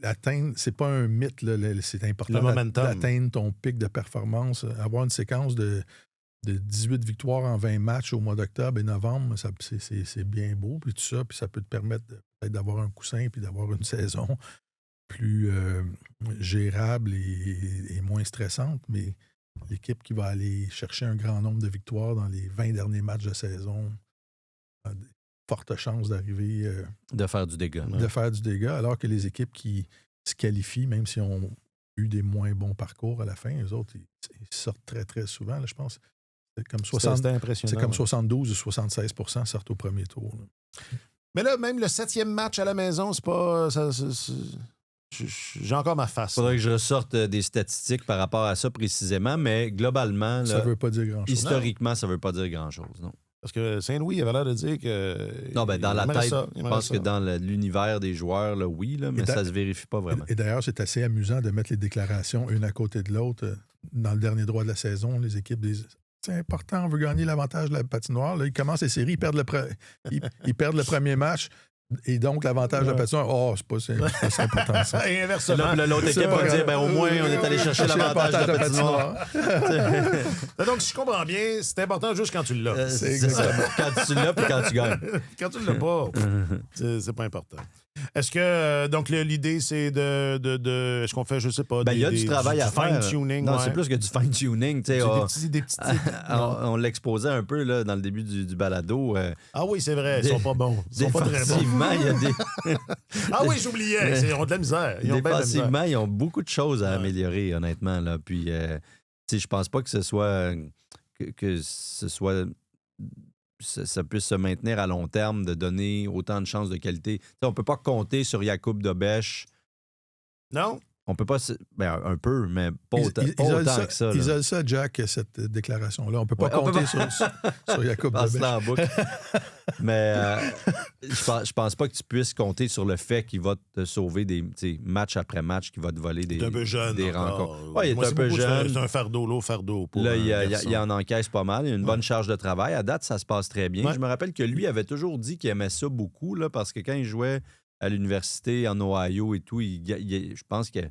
Atteindre, c'est pas un mythe, là, c'est important Le momentum. d'atteindre ton pic de performance. Avoir une séquence de 18 victoires en 20 matchs au mois d'octobre et novembre, c'est bien beau, puis tout ça, puis ça peut te permettre peut-être d'avoir un coussin, puis d'avoir une saison plus gérable et moins stressante, mais l'équipe qui va aller chercher un grand nombre de victoires dans les 20 derniers matchs de saison a de fortes chances d'arriver De faire du dégât. de faire du dégât, alors que les équipes qui se qualifient, même s'ils ont eu des moins bons parcours à la fin, eux autres, ils sortent très, très souvent. Là, je pense c'est comme, C'était impressionnant. c'est comme ouais. 72 ou 76% sortent au premier tour. Là. Mais là, même le 7e match à la maison, c'est pas... J'ai encore ma face. Il faudrait que je ressorte des statistiques par rapport à ça précisément, mais globalement, Ça là, ne veut pas dire grand-chose. historiquement, ça ne veut pas dire grand-chose. Non. Parce que Saint-Louis avait l'air de dire que. Non, ben dans la tête, je pense ça. que dans l'univers des joueurs, là, oui, là, mais ça se vérifie pas vraiment. Et d'ailleurs, c'est assez amusant de mettre les déclarations une à côté de l'autre. Dans le dernier droit de la saison, les équipes disent c'est important, on veut gagner l'avantage de la patinoire. Là, ils commencent les séries, ils perdent le premier match. Et donc, l'avantage de la patinoire, c'est pas important ça. Et inversement. Là, l'autre équipe va dire au moins, on est allé chercher l'avantage de la patinoire. Donc, si je comprends bien, c'est important juste quand tu l'as. C'est ça. Quand tu l'as puis quand tu gagnes. Quand tu l'as pas, c'est pas important. Est-ce que, donc, l'idée, c'est de est-ce qu'on fait, je sais pas, il y a du travail à faire. Fine-tuning. Non, c'est plus que du fine-tuning. Des petits on l'exposait un peu là, dans le début du balado. Ah oui, c'est vrai, ils sont pas bons. Ils sont pas très bons. Il y a des... Ah oui, j'oubliais. Ils ont de la misère. Défensivement, ils ont beaucoup de choses à améliorer, honnêtement. Là. Puis, je pense pas que ce soit... ça puisse se maintenir à long terme, de donner autant de chances de qualité. T'sais, on peut pas compter sur Jakub Dobeš. Non? On peut pas... un peu, mais pas autant que ça. Isole ça, Jack, cette déclaration-là. On peut pas compter sur Jakub Dobeš. Mais je pense pas que tu puisses compter sur le fait qu'il va te sauver des match après match, qu'il va te voler des rencontres. Ouais, il est un peu jeune. C'est un fardeau. Là, il en encaisse pas mal. Il a une bonne charge de travail. À date, ça se passe très bien. Ouais. Je me rappelle que lui avait toujours dit qu'il aimait ça beaucoup, là, parce que quand il jouait à l'université en Ohio et tout, je pense que...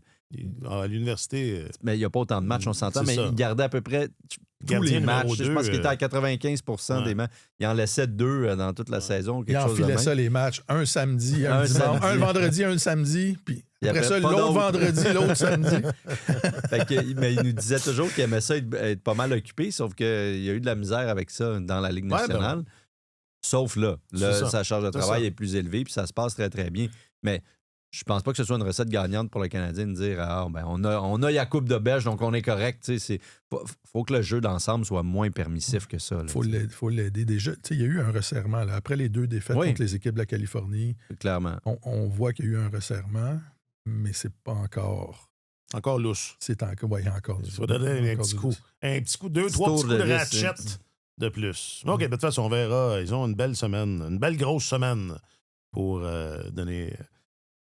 À l'université... Mais il n'y a pas autant de matchs, on s'entend, mais il gardait à peu près tous les matchs. Je pense qu'il était à 95% des matchs. Il en laissait 2 dans toute la saison. Il enfilait ça, les matchs. Un samedi, un dimanche. Un vendredi, un samedi, puis après ça, l'autre vendredi, l'autre samedi. Mais il nous disait toujours qu'il aimait ça être pas mal occupé, sauf qu'il y a eu de la misère avec ça dans la Ligue nationale. Sauf là, sa charge de travail est plus élevée, puis ça se passe très, très bien. Mais je pense pas que ce soit une recette gagnante pour le Canadien de dire on a Jakub Dobeš, donc on est correct. Faut que le jeu d'ensemble soit moins permissif que ça. Il faut l'aider. Déjà, il y a eu un resserrement. Là. Après les 2 défaites contre les équipes de la Californie, clairement. On voit qu'il y a eu un resserrement, mais c'est pas encore... Encore lousse. C'est encore... Oui, il y a encore du... Il faut donner un petit coup. Un petit coup, 2, 3 petits coups de ratchet de plus. OK, de toute façon, on verra. Ils ont une belle semaine, une belle grosse semaine pour donner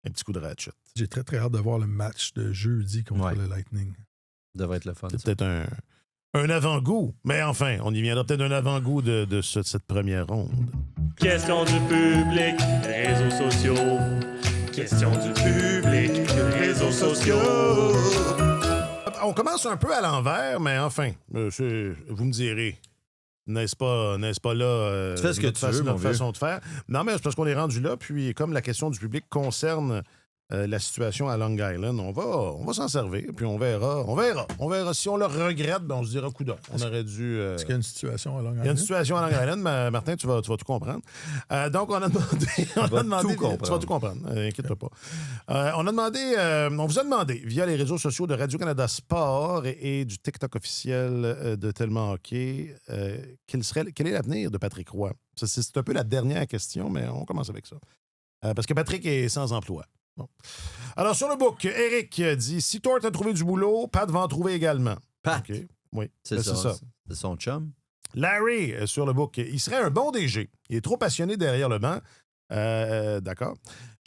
un petit coup de ratchet. J'ai très, très hâte de voir le match de jeudi contre le Lightning. Ça devrait être le fun. C'est peut-être un avant-goût. Mais enfin, on y viendra peut-être un avant-goût de cette première ronde. Question du public, réseaux sociaux. Question du public, réseaux sociaux. On commence un peu à l'envers, mais enfin, vous me direz. N'est-ce pas là tu fais ce que tu veux, notre façon de faire? Non, mais c'est parce qu'on est rendu là, puis comme la question du public concerne la situation à Long Island, on va s'en servir, puis on verra. Si on le regrette, ben on se dira coudonc. On aurait dû... Est-ce qu'il y a une situation à Long Island? Il y a une situation à Long Island, mais Martin, tu vas tout comprendre. Donc, on a demandé... Tu vas tout comprendre, inquiète-toi pas. On vous a demandé, via les réseaux sociaux de Radio-Canada Sport et du TikTok officiel de Tellement Hockey, quel est l'avenir de Patrick Roy? C'est un peu la dernière question, mais on commence avec ça. Parce que Patrick est sans emploi. Bon. Alors, sur le book, Eric dit « Si Tort a trouvé du boulot, Pat va en trouver également. » Pat? Okay. Oui, c'est ça. C'est son chum. Larry, sur le book, il serait un bon DG. Il est trop passionné derrière le banc. D'accord.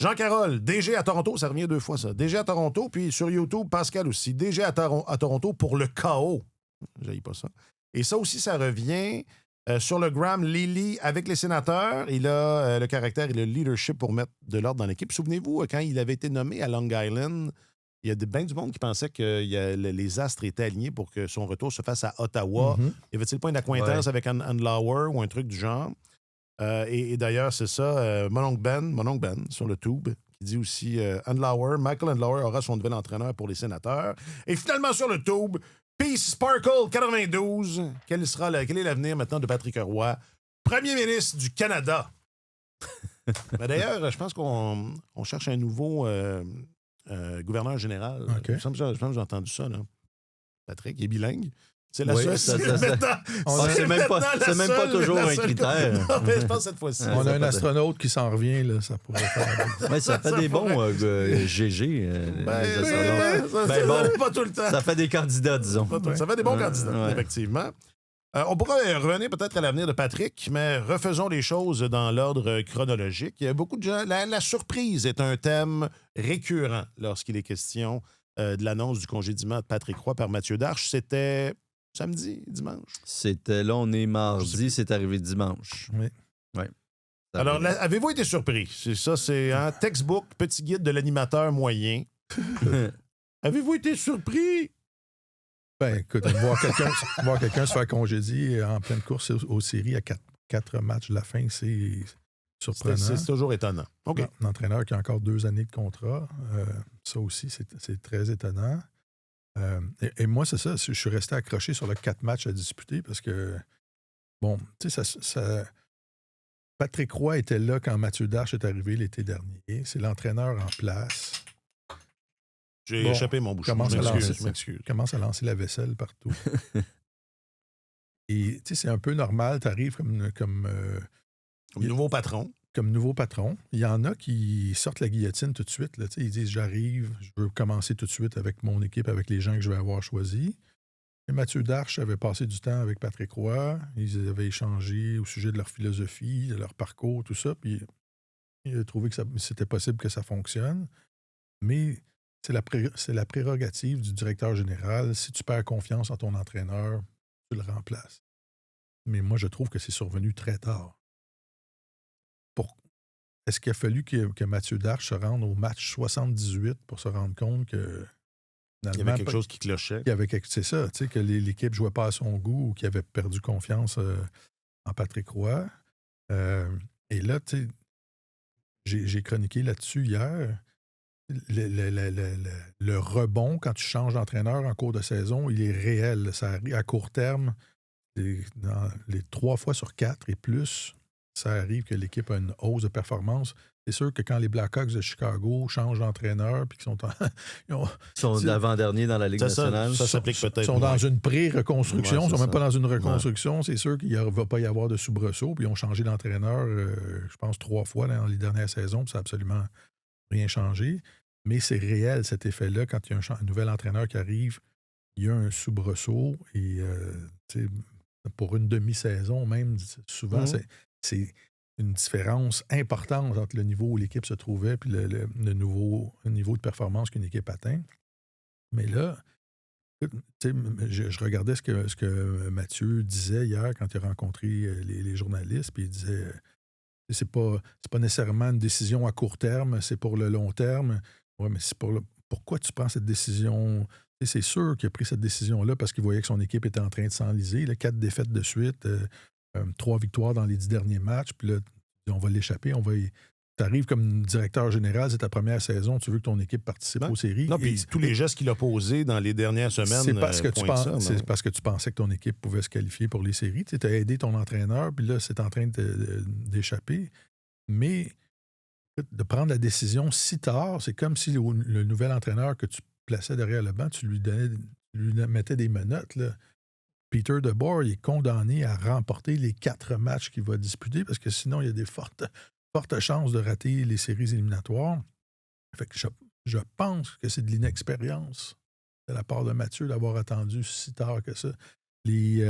Jean Carole, DG à Toronto, ça revient 2 fois ça. DG à Toronto, puis sur YouTube, Pascal aussi. DG à Toronto pour le chaos. J'haïs pas ça. Et ça aussi, ça revient... sur le Gram, Lily, avec les sénateurs, il a le caractère et le leadership pour mettre de l'ordre dans l'équipe. Souvenez-vous, quand il avait été nommé à Long Island, il y a bien du monde qui pensait que les astres étaient alignés pour que son retour se fasse à Ottawa. Y avait-il pas une accointance avec Andlauer ou un truc du genre? Et d'ailleurs, c'est ça, mon oncle Ben, sur le tube, qui dit aussi Michael Andlauer aura son nouvel entraîneur pour les sénateurs. Et finalement, sur le tube, Peace Sparkle 92. Quel est l'avenir maintenant de Patrick Roy, premier ministre du Canada? D'ailleurs, je pense qu'on cherche un nouveau gouverneur général. Okay. Je pense que j'ai entendu ça. Là. Patrick, il est bilingue. C'est la seule. C'est même pas toujours un critère. Non, mais je pense cette fois-ci. On a un astronaute qui s'en revient, là, ça pourrait faire. Ouais, ça fait des bons GG. Pas tout le temps. Ça fait des candidats, disons. Ça fait des bons candidats, effectivement. On pourra revenir peut-être à l'avenir de Patrick, mais refaisons les choses dans l'ordre chronologique. Il y a beaucoup de gens... La surprise est un thème récurrent lorsqu'il est question de l'annonce du congédiement de Patrick Roy par Mathieu Darche. C'était samedi, dimanche? C'était là, on est mardi, c'est arrivé dimanche. Oui. Ouais. Alors, avez-vous été surpris? C'est ça, c'est un textbook, petit guide de l'animateur moyen. Avez-vous été surpris? Ben, écoute, voir quelqu'un se faire congédier en pleine course aux séries à 4 matchs de la fin, c'est surprenant. C'est toujours étonnant. OK. Un entraîneur qui a encore 2 années de contrat, ça aussi, c'est très étonnant. Et moi, c'est ça, je suis resté accroché sur le 4 matchs à disputer parce que, bon, tu sais, Patrick Roy était là quand Mathieu Darche est arrivé l'été dernier. C'est l'entraîneur en place. J'ai échappé mon bouchon. Je m'excuse. Commence à lancer la vaisselle partout. Et tu sais, c'est un peu normal. Tu arrives comme nouveau patron. Comme nouveau patron. Il y en a qui sortent la guillotine tout de suite. Là, ils disent, j'arrive, je veux commencer tout de suite avec mon équipe, avec les gens que je vais avoir choisis. Et Mathieu Darche avait passé du temps avec Patrick Roy. Ils avaient échangé au sujet de leur philosophie, de leur parcours, tout ça. Puis il a trouvé que c'était possible que ça fonctionne. Mais c'est la prérogative du directeur général. Si tu perds confiance en ton entraîneur, tu le remplaces. Mais moi, je trouve que c'est survenu très tard. Est-ce qu'il a fallu que Mathieu Darche se rende au match 78 pour se rendre compte que... Il y avait quelque chose qui clochait. C'est ça, tu sais, que l'équipe ne jouait pas à son goût ou qu'il avait perdu confiance en Patrick Roy. Et là, tu sais, j'ai chroniqué là-dessus hier. Le rebond, quand tu changes d'entraîneur en cours de saison, il est réel. Ça arrive à court terme, dans les 3 fois sur 4 et plus, ça arrive que l'équipe a une hausse de performance. C'est sûr que quand les Blackhawks de Chicago changent d'entraîneur puis qu'ils sont l'avant-dernier dans la Ligue nationale. Ça s'applique peut-être. Ils sont dans une pré-reconstruction. Ils ne sont même pas dans une reconstruction. Ouais. C'est sûr qu'il ne va pas y avoir de soubresaut. Puis ils ont changé d'entraîneur, je pense, 3 fois dans les dernières saisons. Puis ça n'a absolument rien changé. Mais c'est réel, cet effet-là. Quand il y a un nouvel entraîneur qui arrive, il y a un soubresaut. Et pour une demi-saison, même, souvent, c'est une différence importante entre le niveau où l'équipe se trouvait et le niveau de performance qu'une équipe atteint. Mais là, je regardais ce que Mathieu disait hier quand il a rencontré les journalistes, puis il disait c'est pas nécessairement une décision à court terme, c'est pour le long terme. Oui, mais pourquoi tu prends cette décision? C'est sûr qu'il a pris cette décision-là parce qu'il voyait que son équipe était en train de s'enliser. 4 défaites de suite, 3 victoires dans les 10 derniers matchs, puis là, on va l'échapper, tu arrives comme directeur général, c'est ta première saison, tu veux que ton équipe participe aux séries. Non, puis tous les gestes qu'il a posés dans les dernières semaines. C'est parce que tu pensais que ton équipe pouvait se qualifier pour les séries. Tu as aidé ton entraîneur, puis là, c'est en train d'échapper. Mais de prendre la décision si tard, c'est comme si le nouvel entraîneur que tu plaçais derrière le banc, tu lui mettais des menottes, là. Peter DeBoer, il est condamné à remporter les 4 matchs qu'il va disputer parce que sinon, il y a des fortes chances de rater les séries éliminatoires. Fait que je pense que c'est de l'inexpérience de la part de Mathieu d'avoir attendu si tard que ça. Les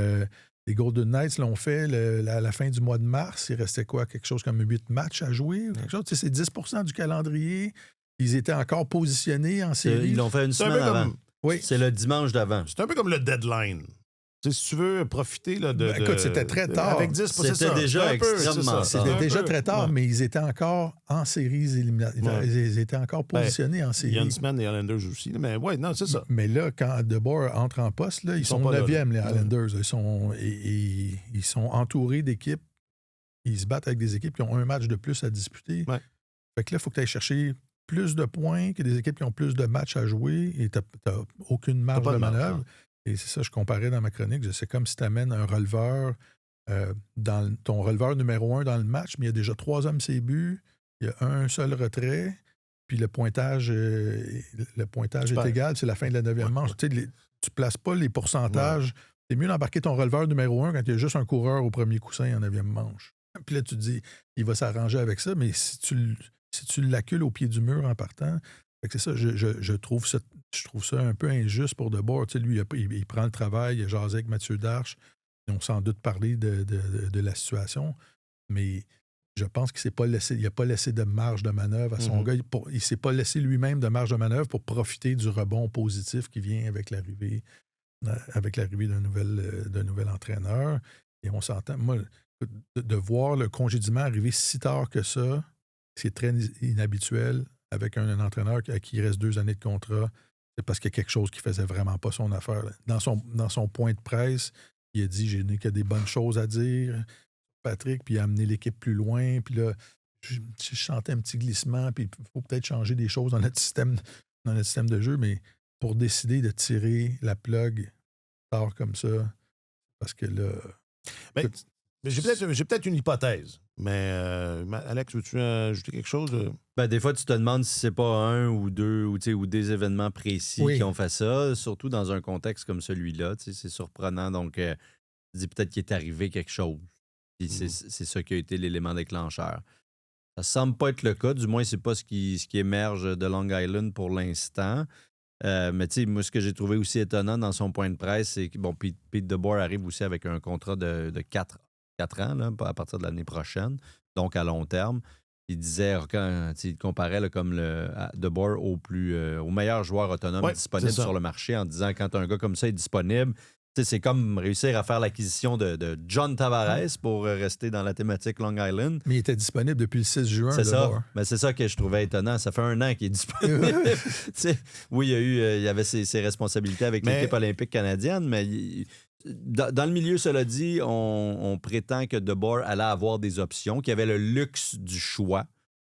Golden Knights l'ont fait à la fin du mois de mars. Il restait quoi? Quelque chose comme 8 matchs à jouer? Quelque chose. C'est 10% du calendrier. Ils étaient encore positionnés en série. Ils l'ont fait une semaine avant. Oui. C'est le dimanche d'avant. C'est un peu comme le deadline. Si tu veux profiter là, écoute, c'était très tard. Avec 10 c'était déjà extrêmement tard. C'était déjà très tard, mais ils étaient encore en séries éliminatoires. Ils étaient encore positionnés en séries. Il y a une semaine, les Islanders aussi. Mais oui, non, c'est ça. Mais là, quand DeBoer entre en poste, là, ils sont 9e, les Islanders. Ils sont entourés d'équipes. Ils se battent avec des équipes qui ont un match de plus à disputer. Ouais. Fait que là, il faut que tu ailles chercher plus de points que des équipes qui ont plus de matchs à jouer et tu n'as aucune marge de manœuvre. Et c'est ça, je comparais dans ma chronique. C'est comme si tu amènes un releveur, ton releveur numéro 1 dans le match, mais il y a déjà 3 hommes ses buts, il y a un seul retrait, puis le pointage est égal, c'est la fin de la 9e manche. Tu ne places pas les pourcentages. C'est mieux d'embarquer ton releveur numéro 1 quand il y a juste un coureur au premier coussin en 9e manche. Puis là, tu te dis, il va s'arranger avec ça, mais si tu l'accules au pied du mur en partant, c'est ça, je trouve ça un peu injuste pour DeBoer. Tu sais, lui, il prend le travail, il a jasé avec Mathieu Darche, Ils ont sans doute parlé de la situation, mais je pense qu'il n'a pas laissé de marge de manœuvre à son gars. Il ne s'est pas laissé lui-même de marge de manœuvre pour profiter du rebond positif qui vient avec l'arrivée d'un nouvel entraîneur. Et on s'entend, moi, de voir le congédiement arriver si tard que ça, c'est très inhabituel avec un entraîneur à qui il reste 2 années de contrat. C'est parce qu'il y a quelque chose qui faisait vraiment pas son affaire. Là. Dans son point de presse, il a dit « Je n'ai que des bonnes choses à dire ». Patrick, puis il a amené l'équipe plus loin. Puis là, je sentais un petit glissement, puis il faut peut-être changer des choses dans notre système de jeu, mais pour décider de tirer la plug tard comme ça, parce que là... Mais j'ai peut-être une hypothèse, mais Alex, veux-tu ajouter quelque chose? Ben, des fois, tu te demandes si c'est pas un ou deux ou des événements précis qui ont fait ça, surtout dans un contexte comme celui-là. C'est surprenant. Donc, tu dis peut-être qu'il est arrivé quelque chose. Puis c'est ça qui a été l'élément déclencheur. Ça semble pas être le cas, du moins, c'est pas ce qui émerge de Long Island pour l'instant. Mais tu sais, moi, ce que j'ai trouvé aussi étonnant dans son point de presse, c'est que Pete DeBoer arrive aussi avec un contrat de 4 ans là, à partir de l'année prochaine, donc à long terme. Il disait, il comparait là, comme DeBoer au meilleur joueur autonome disponible sur le marché en disant quand un gars comme ça est disponible, c'est comme réussir à faire l'acquisition de John Tavares pour rester dans la thématique Long Island. Mais il était disponible depuis le 6 juin. C'est ça. Mais c'est ça que je trouvais étonnant. Ça fait 1 an qu'il est disponible. Oui, il y avait ses responsabilités avec l'équipe olympique canadienne, mais dans le milieu, cela dit, on prétend que DeBoer allait avoir des options, qu'il y avait le luxe du choix.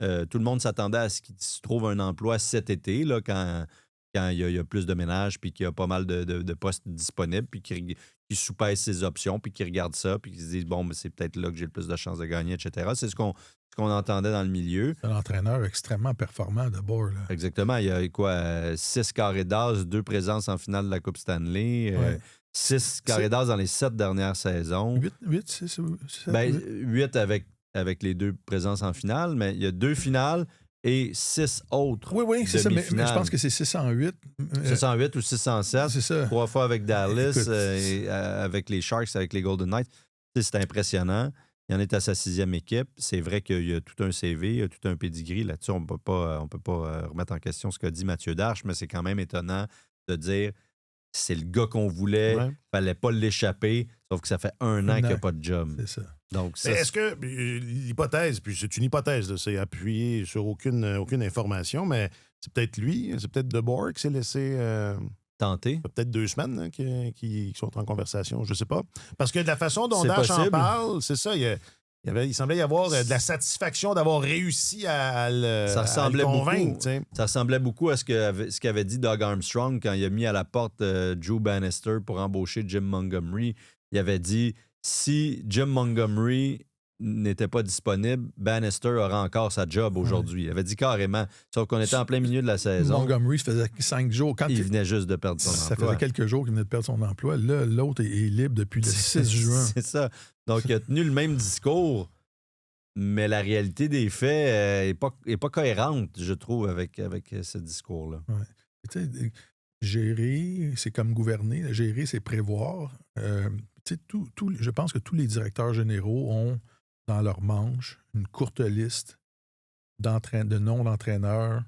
Tout le monde s'attendait à ce qu'il se trouve un emploi cet été, là, quand il y a plus de ménage, puis qu'il y a pas mal de postes disponibles, puis qu'il sous-pèse ses options, puis qu'il regarde ça, puis qu'il se dit, bon, c'est peut-être là que j'ai le plus de chances de gagner, etc. C'est ce qu'on entendait dans le milieu. C'est un entraîneur extrêmement performant d'abord. Là. Exactement. Il y a 6 carrés d'as, 2 présences en finale de la Coupe Stanley, 6 carrés d'as dans les 7 dernières saisons. 8, 6, 8 avec les 2 présences en finale, mais il y a 2 finales et 6 autres. Oui, c'est ça, mais je pense que c'est 608. 608 ou 607. C'est ça. 3 fois avec Dallas, avec les Sharks, avec les Golden Knights. C'est impressionnant. Il en est à sa 6e équipe. C'est vrai qu'il y a tout un CV, il y a tout un pedigree. Là-dessus, on peut pas remettre en question ce qu'a dit Mathieu Darche, mais c'est quand même étonnant de dire c'est le gars qu'on voulait, il fallait pas l'échapper, sauf que ça fait 1 an qu'il n'y a pas de job. C'est ça. Donc, mais est-ce que l'hypothèse, puis c'est une hypothèse, c'est appuyé sur aucune information, mais c'est peut-être lui, c'est peut-être DeBoer qui s'est laissé tenter. Peut-être 2 semaines qui sont en conversation, je sais pas. Parce que de la façon dont Dash en parle, c'est ça, il semblait y avoir de la satisfaction d'avoir réussi à le convaincre. Ça ressemblait beaucoup à ce qu'avait dit Doug Armstrong quand il a mis à la porte Drew Bannister pour embaucher Jim Montgomery. Il avait dit si Jim Montgomery n'était pas disponible, Bannister aurait encore sa job aujourd'hui. Il avait dit carrément. Sauf qu'on était en plein milieu de la saison. Montgomery, ça faisait 5 jours. Il venait juste de perdre son emploi. Ça faisait quelques jours qu'il venait de perdre son emploi. Là, l'autre est libre depuis le 6 juin. C'est ça. Donc, il a tenu le même discours, mais la réalité des faits n'est pas cohérente, je trouve, avec ce discours-là. Ouais. Tu sais, gérer, c'est comme gouverner. Gérer, c'est prévoir. Je pense que tous les directeurs généraux ont dans leur manche une courte liste de noms d'entraîneurs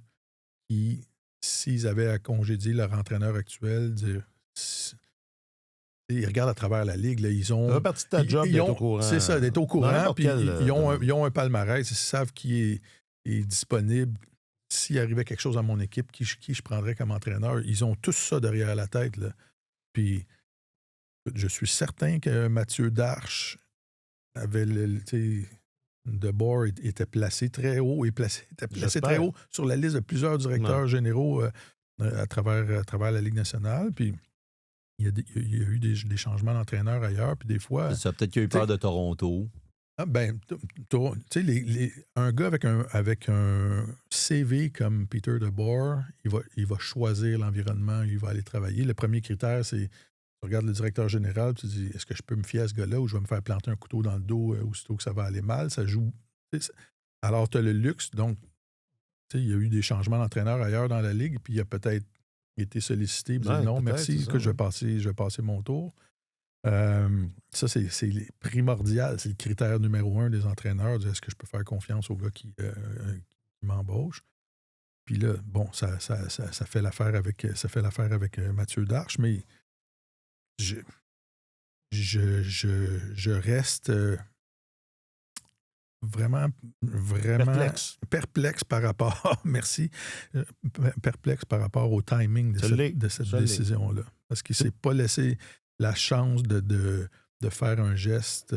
qui, s'ils avaient à congédier leur entraîneur actuel, ils regardent à travers la ligue. Là, ils ont. Ça fait partie de ta job d'être au courant. C'est ça, d'être au courant. Puis ils ont un palmarès. Ils savent qui est disponible. S'il arrivait quelque chose à mon équipe, qui je prendrais comme entraîneur, ils ont tout ça derrière la tête. Là. Puis je suis certain que Mathieu Darche avait DeBoer était placé très haut très haut sur la liste de plusieurs directeurs généraux à travers la Ligue nationale. Puis il y a eu des changements d'entraîneurs ailleurs. Puis des fois. Ça peut-être qu'il y a eu peur de Toronto. Ah ben, tu sais, un gars avec un CV comme Peter DeBoer, il va choisir l'environnement, il va aller travailler. Le premier critère, c'est tu regardes le directeur général, tu te dis, est-ce que je peux me fier à ce gars-là ou je vais me faire planter un couteau dans le dos aussitôt que ça va aller mal? Ça joue. Alors, tu as le luxe. Donc, il y a eu des changements d'entraîneur ailleurs dans la Ligue, puis il a peut-être été sollicité. Non, merci, écoute, je vais passer mon tour. Ça, c'est primordial. C'est le critère numéro 1 des entraîneurs. Est-ce que je peux faire confiance au gars qui m'embauche? Puis là, bon, ça fait l'affaire avec Mathieu Darche, mais je reste vraiment perplexe par rapport, merci, perplexe par rapport au timing de cette décision-là. Parce qu'il ne s'est pas laissé la chance de faire un geste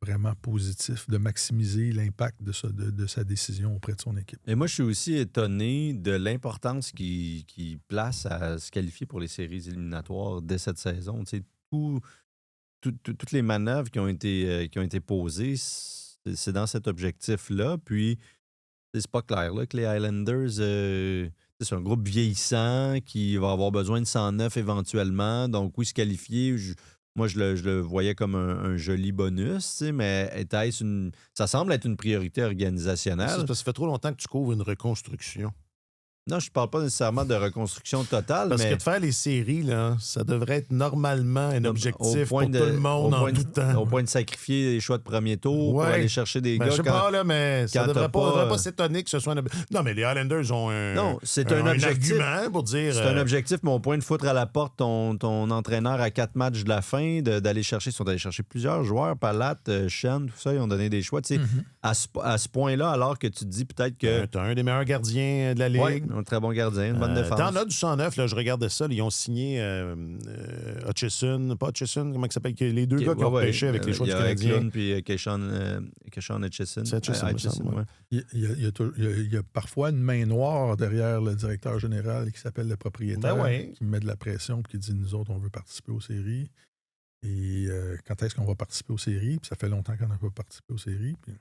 vraiment positif, de maximiser l'impact de sa décision auprès de son équipe. Et moi, je suis aussi étonné de l'importance qu'il place à se qualifier pour les séries éliminatoires dès cette saison. Tu sais, toutes les manœuvres qui ont été posées, c'est dans cet objectif-là. Puis, c'est pas clair là, que les Highlanders, c'est un groupe vieillissant qui va avoir besoin de 109 éventuellement. Donc, oui, se qualifier, moi, je le voyais comme un joli bonus, mais ça semble être une priorité organisationnelle. C'est parce que ça fait trop longtemps que tu couvres une reconstruction. Non, je ne parle pas nécessairement de reconstruction totale, Parce mais... que de faire les séries, là, ça devrait être normalement un objectif pour tout le monde en tout temps. Au point de sacrifier les choix de premier tour pour aller chercher des gars. Je sais pas, là, mais ça devrait pas s'étonner que ce soit un... Non, mais les Highlanders ont un objectif, argument pour dire... C'est un objectif, mais au point de foutre à la porte ton entraîneur à 4 matchs de la fin, d'aller chercher... Ils sont allés chercher plusieurs joueurs, Palat, Shen, tout ça, ils ont donné des choix. À ce point-là, alors que tu te dis peut-être que... T'as un des meilleurs gardiens de la Ligue. Ouais, un très bon gardien, une bonne défense. T'en as du 109, là, je regardais ça, là, ils ont signé Hutchison, pas Hutchison, comment il s'appelle, les deux gars qui ont pêché avec les choix du Canadien. Il y a puis Keyshawn Hutchison. C'est Hutchison, ouais. Il y a parfois une main noire derrière le directeur général qui s'appelle le propriétaire, qui met de la pression et qui dit, nous autres, on veut participer aux séries. Et quand est-ce qu'on va participer aux séries? Puis ça fait longtemps qu'on n'a pas participé aux séries. Puis,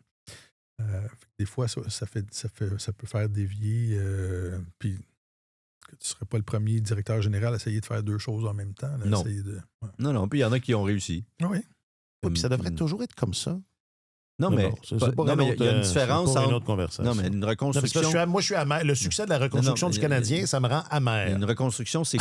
des fois, ça peut faire dévier. Puis que tu ne serais pas le premier directeur général à essayer de faire deux choses en même temps. Là, non. Non, puis il y en a qui ont réussi. Oui. Puis ça devrait toujours être comme ça. Non, mais il y a une différence entre... une autre conversation. Non, mais une reconstruction... Moi, je suis amer. Le succès de la reconstruction du Canadien, ça me rend amer. Une reconstruction, c'est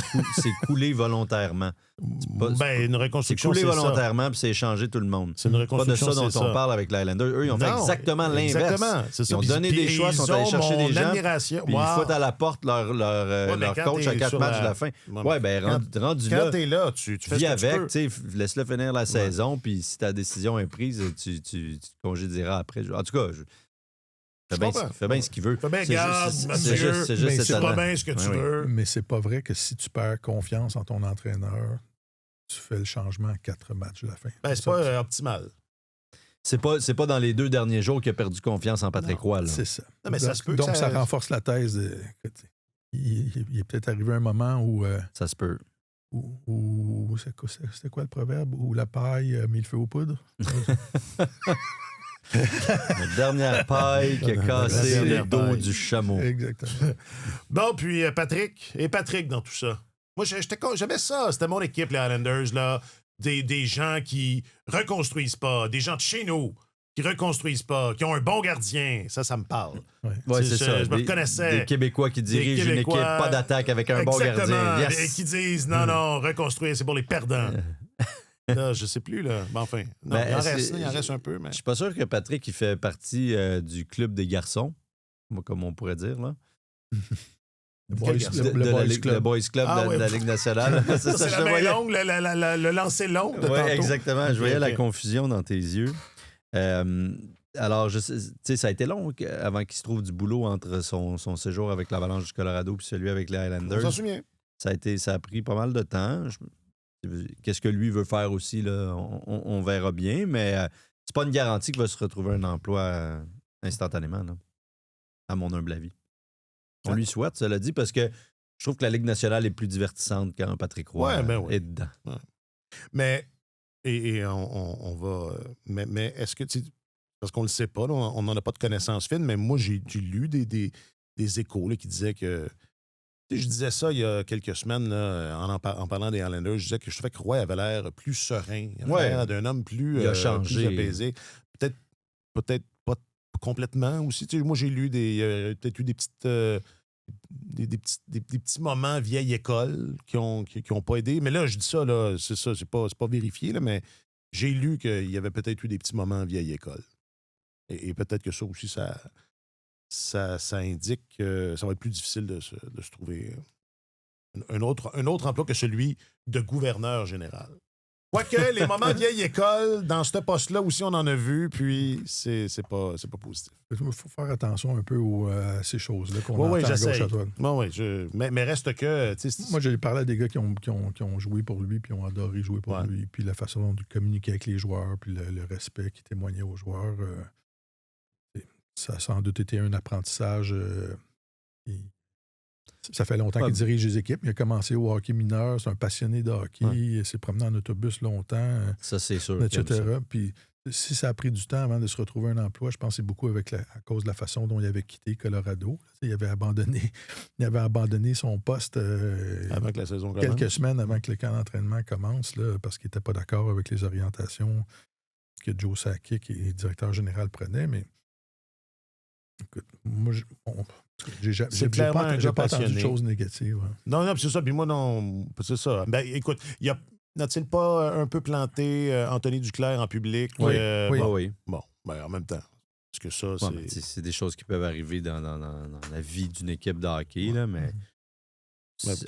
coulé volontairement. Une reconstruction, c'est coulé volontairement, puis c'est échanger tout le monde. C'est une reconstruction, pas de ça dont on parle avec l'Islander. Eux, ils ont fait exactement l'inverse. Exactement, c'est ça. Ils ont donné des choix, ils sont allés chercher des gens, puis ils foutent à la porte leur coach à 4 matchs de la fin. Ouais, ben rendu là... Quand t'es là, tu fais vis ce que avec, tu peux. laisse-le finir la saison, puis si ta décision est prise, tu te congédieras après. En tout cas, fais bien ce qu'il veut. Fais bien garde, monsieur. C'est pas bien ce que tu veux. Mais c'est pas vrai que si tu perds confiance en ton entraîneur, tu fais le changement à 4 matchs de la fin. C'est pas optimal. C'est pas dans les 2 derniers jours qu'il a perdu confiance en Patrick Roy. C'est ça. Non, mais donc, ça renforce la thèse. Il est peut-être arrivé un moment où... ça se peut. C'était quoi le proverbe? Où la paille a mis le feu aux poudres? La dernière paille qui a cassé le dos du chameau. Exactement. Bon, puis Patrick dans tout ça. Moi, j'aimais ça. C'était mon équipe, les Highlanders, là. Des gens qui reconstruisent pas, des gens de chez nous qui reconstruisent pas, qui ont un bon gardien. Ça me parle. Ouais, c'est ça. Je me reconnaissais. Des Québécois qui dirigent une équipe, pas d'attaque avec un bon gardien. Yes. Et qui disent, non, reconstruire, c'est pour les perdants. Là, je sais plus, là. Mais enfin, non, il en reste un peu. Mais... Je suis pas sûr que Patrick il fait partie du club des garçons, comme on pourrait dire, là. Le Boys Club de la Ligue nationale. C'est la main longue, le lancer long de tantôt. Exactement. Je voyais la confusion dans tes yeux. Alors, tu sais, ça a été long avant qu'il se trouve du boulot entre son séjour avec l'Avalanche du Colorado et celui avec les Highlanders. On s'en souvient. Ça a pris pas mal de temps. Qu'est-ce que lui veut faire aussi, là, on verra bien, mais c'est pas une garantie qu'il va se retrouver un emploi instantanément, là, à mon humble avis. On lui souhaite, cela dit, parce que je trouve que la Ligue nationale est plus divertissante quand Patrick Roy est dedans. Ouais. Mais, on va... Mais est-ce que, parce qu'on le sait pas, là, on n'en a pas de connaissance fine, mais moi, j'ai lu des échos là, qui disaient que... Je disais ça il y a quelques semaines, là, en parlant des Highlanders. Je disais que je trouvais que Roy avait l'air plus serein. Il avait l'air d'un homme plus, il a changé. Plus apaisé. Peut-être pas complètement aussi. Moi, j'ai lu il y a peut-être eu des petites des petits moments vieille école qui ont pas aidé. Mais là, je dis ça, là, c'est ça, c'est pas vérifié, là, mais j'ai lu qu'il y avait peut-être eu des petits moments vieille école. Et peut-être que ça aussi, ça indique que ça va être plus difficile de se trouver un autre emploi que celui de gouverneur général. Quoique, les moments vieille école, dans ce poste-là aussi, on en a vu, puis c'est pas positif. Il faut faire attention un peu à ces choses-là qu'on Oui, entend à gauche à droite. Mais reste que... Moi, j'ai parlé à des gars qui ont joué pour lui, puis ont adoré jouer pour lui, puis la façon dont il communiquait avec les joueurs, puis le respect qu'il témoignait aux joueurs, ça a sans doute été un apprentissage... Ça fait longtemps qu'il dirige les équipes. Il a commencé au hockey mineur. C'est un passionné de hockey. Il s'est promené en autobus longtemps. Ça, c'est sûr. Etc. Puis si ça a pris du temps avant de se retrouver un emploi, je pense que c'est beaucoup à cause de la façon dont il avait quitté Colorado. Il avait abandonné son poste avant que la saison commence. Quelques semaines avant que le camp d'entraînement commence, là, parce qu'il n'était pas d'accord avec les orientations que Joe Sakic et le directeur général prenaient. Mais écoute, moi, j'ai pas entendu de choses négatives. Hein. Non, c'est ça. Puis moi, non, c'est ça. Ben, écoute, n'a-t-il pas un peu planté Anthony Duclair en public? Oui. Bon, ben, en même temps. Parce que ça, c'est des choses qui peuvent arriver dans la vie d'une équipe de hockey, là, mais...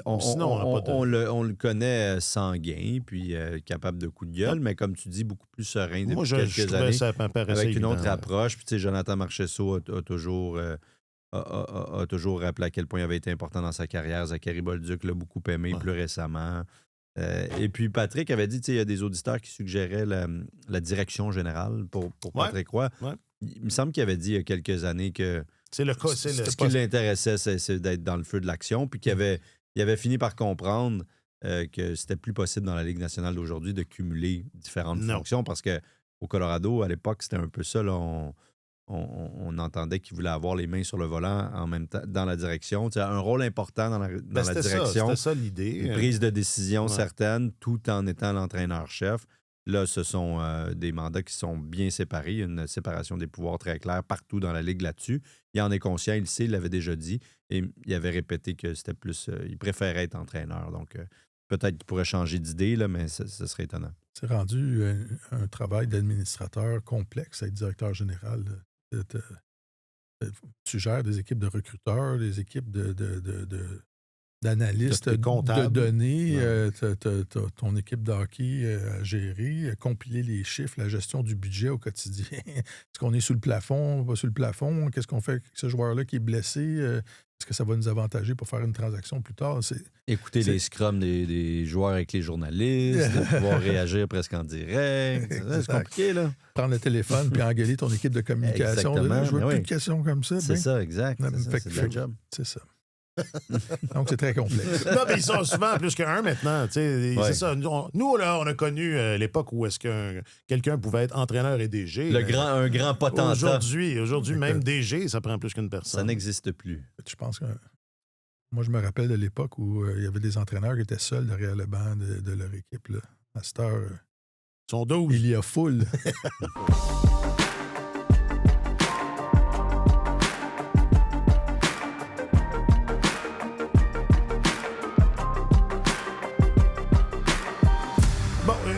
On le connaît sanguin, puis capable de coups de gueule, mais comme tu dis, beaucoup plus serein depuis quelques années. Avec une autre approche. Puis, Jonathan Marchessault a toujours rappelé à quel point il avait été important dans sa carrière. Zachary Bolduc l'a beaucoup aimé plus récemment. Et puis, Patrick avait dit, il y a des auditeurs qui suggéraient la direction générale pour Patrick Roy. Ouais. Il me semble qu'il avait dit il y a quelques années que ce qui l'intéressait, c'est d'être dans le feu de l'action, puis qu'il avait fini par comprendre que c'était plus possible dans la Ligue nationale d'aujourd'hui de cumuler différentes fonctions, parce qu'au Colorado, à l'époque, c'était un peu ça. Là, on entendait qu'il voulait avoir les mains sur le volant en même temps dans la direction. Un rôle important dans la direction. C'était ça l'idée. Une prise de décision certaine, tout en étant l'entraîneur-chef. Là, ce sont des mandats qui sont bien séparés. Il y a une séparation des pouvoirs très claire partout dans la Ligue là-dessus. Il en est conscient, il le sait, il l'avait déjà dit. Et il avait répété que c'était plus... il préférait être entraîneur. Donc, peut-être qu'il pourrait changer d'idée, là, mais ce serait étonnant. C'est rendu un travail d'administrateur complexe, être directeur général. Tu gères des équipes de recruteurs, des équipes d'analystes, de données, ton équipe de hockey à gérer, compiler les chiffres, la gestion du budget au quotidien. Est-ce qu'on est sous le plafond, pas sous le plafond? Qu'est-ce qu'on fait avec ce joueur-là qui est blessé? Est-ce que ça va nous avantager pour faire une transaction plus tard? Écouter les scrums des joueurs avec les journalistes, de pouvoir réagir presque en direct. C'est compliqué, là. Prendre le téléphone puis engueuler ton équipe de communication. Je veux plus de questions comme ça. C'est ça, exact. C'est le job. C'est ça. Donc, c'est très complexe. Non, mais ils sont souvent plus qu'un maintenant. C'est ça. Nous, là, on a connu l'époque où est-ce que quelqu'un pouvait être entraîneur et DG. Un grand potentat. Aujourd'hui, même DG, ça prend plus qu'une personne. Ça n'existe plus. Je pense que... Moi, je me rappelle de l'époque où il y avait des entraîneurs qui étaient seuls derrière le banc de leur équipe. Là. À cette heure, ils sont 12. Il y a foule.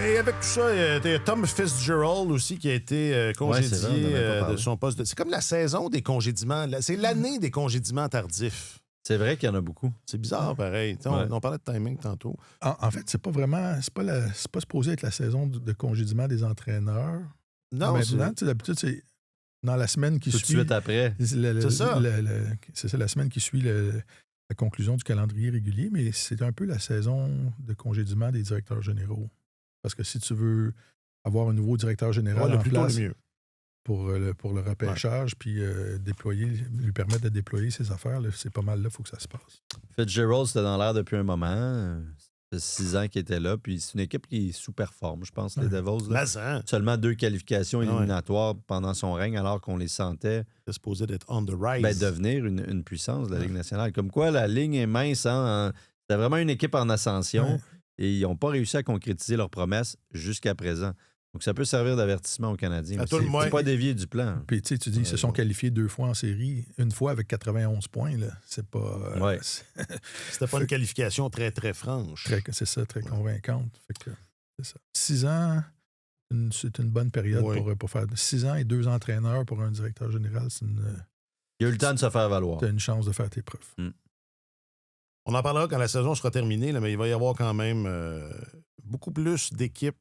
Et avec tout ça, il y a Tom Fitzgerald aussi qui a été congédié de son poste. C'est comme la saison des congédiements. C'est l'année des congédiements tardifs. C'est vrai qu'il y en a beaucoup. C'est bizarre, pareil. On parlait de timing tantôt. En fait, c'est pas vraiment... C'est pas supposé être la saison de congédiement des entraîneurs. Non, maintenant, d'habitude, c'est dans la semaine qui suit... Tout de suite après. C'est ça. C'est ça, la semaine qui suit la conclusion du calendrier régulier, mais c'est un peu la saison de congédiement des directeurs généraux. Parce que si tu veux avoir un nouveau directeur général en place pour le repêchage, puis lui permettre de déployer ses affaires, là, c'est pas mal là, il faut que ça se passe. Fitzgerald, c'était dans l'air depuis un moment. Ça fait 6 ans qu'il était là, puis c'est une équipe qui sous-performe, je pense, les Devils. Là. Seulement 2 qualifications éliminatoires pendant son règne, alors qu'on les sentait... C'est supposé d'être on the rise. Devenir une puissance de la Ligue nationale. Comme quoi, la ligne est mince. C'était vraiment une équipe en ascension. Et ils n'ont pas réussi à concrétiser leurs promesses jusqu'à présent. Donc, ça peut servir d'avertissement aux Canadiens. À tout le moins. C'est pas dévier du plan. Puis tu dis, ils se sont qualifiés 2 fois en série, une fois avec 91 points. Là. C'est pas... Ouais. C'était pas une qualification très, très franche. C'est ça, très convaincante. Fait que, c'est ça. 6 ans, c'est une bonne période pour faire 6 ans et 2 entraîneurs pour un directeur général. Il a eu le temps de se faire valoir. Tu as une chance de faire tes preuves. On en parlera quand la saison sera terminée, là, mais il va y avoir quand même beaucoup plus d'équipes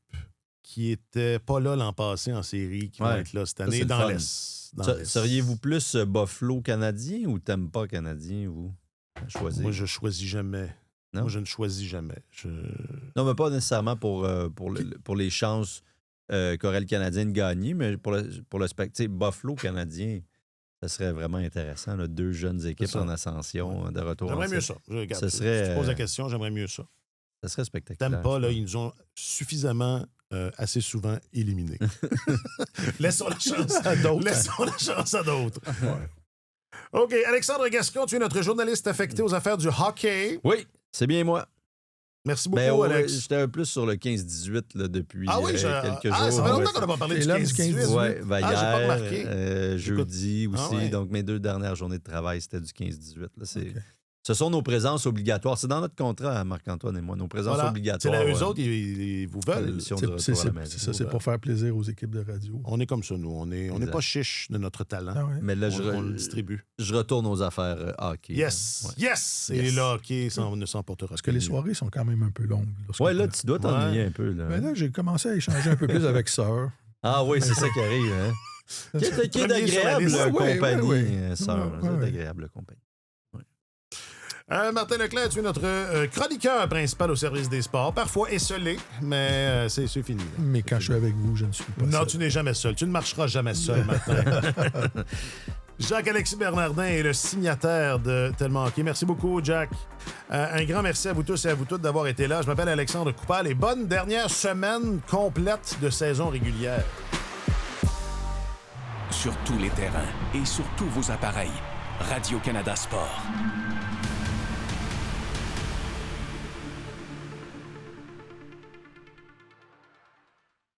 qui n'étaient pas là l'an passé en série, qui vont être là cette année c'est dans le l'Est. Seriez-vous plus Buffalo canadien ou t'aimes pas canadien, vous, à choisir? Moi, je choisis jamais. Non? Moi, je ne choisis jamais. Non, mais pas nécessairement pour les chances qu'aurait le Canadien de gagner, mais pour le spectacle. Buffalo canadien, ça serait vraiment intéressant. Là, 2 jeunes équipes en ascension, de retour. J'aimerais mieux ça. Je te pose la question, j'aimerais mieux ça. Ça serait spectaculaire. T'aimes pas, là, ils nous ont suffisamment, assez souvent éliminés. Laissons la chance à d'autres. Laissons la chance à d'autres. OK, Alexandre Gascon, tu es notre journaliste affecté aux affaires du hockey. Oui, c'est bien moi. Merci beaucoup, Alex. J'étais un plus sur le 15-18 là, depuis quelques jours. Ça fait longtemps qu'on n'a pas parlé du 15-18. Oui, j'ai pas remarqué. Jeudi aussi. Donc, mes 2 dernières journées de travail, c'était du 15-18. Là, Ce sont nos présences obligatoires. C'est dans notre contrat, Marc-Antoine et moi, nos présences obligatoires. C'est là, eux autres, ils vous veulent. C'est ça, c'est pour faire plaisir aux équipes de radio. On est comme ça, nous. On n'est pas chiche de notre talent. Ah ouais. Mais là, on le distribue. Je retourne aux affaires hockey. Yes! Et le hockey ne s'emportera. Parce que les soirées sont quand même un peu longues. Oui, là, tu dois t'ennuyer un peu. Là. Mais là, j'ai commencé à échanger un peu plus avec Sœur. Ah oui, c'est ça qui arrive. Hein? Qui est d'agréable compagnie, Sœur. C'est d'agréable compagnie. Martin Leclerc, tu es notre chroniqueur principal au service des sports. Parfois esselé, mais c'est fini. Là. Mais quand je suis avec vous, je ne suis pas seul. Non, tu n'es jamais seul. Tu ne marcheras jamais seul, Martin. Jacques-Alexis Bernardin est le signataire de Tellement Hockey. Merci beaucoup, Jack. Un grand merci à vous tous et à vous toutes d'avoir été là. Je m'appelle Alexandre Coupal et bonne dernière semaine complète de saison régulière. Sur tous les terrains et sur tous vos appareils, Radio-Canada Sport.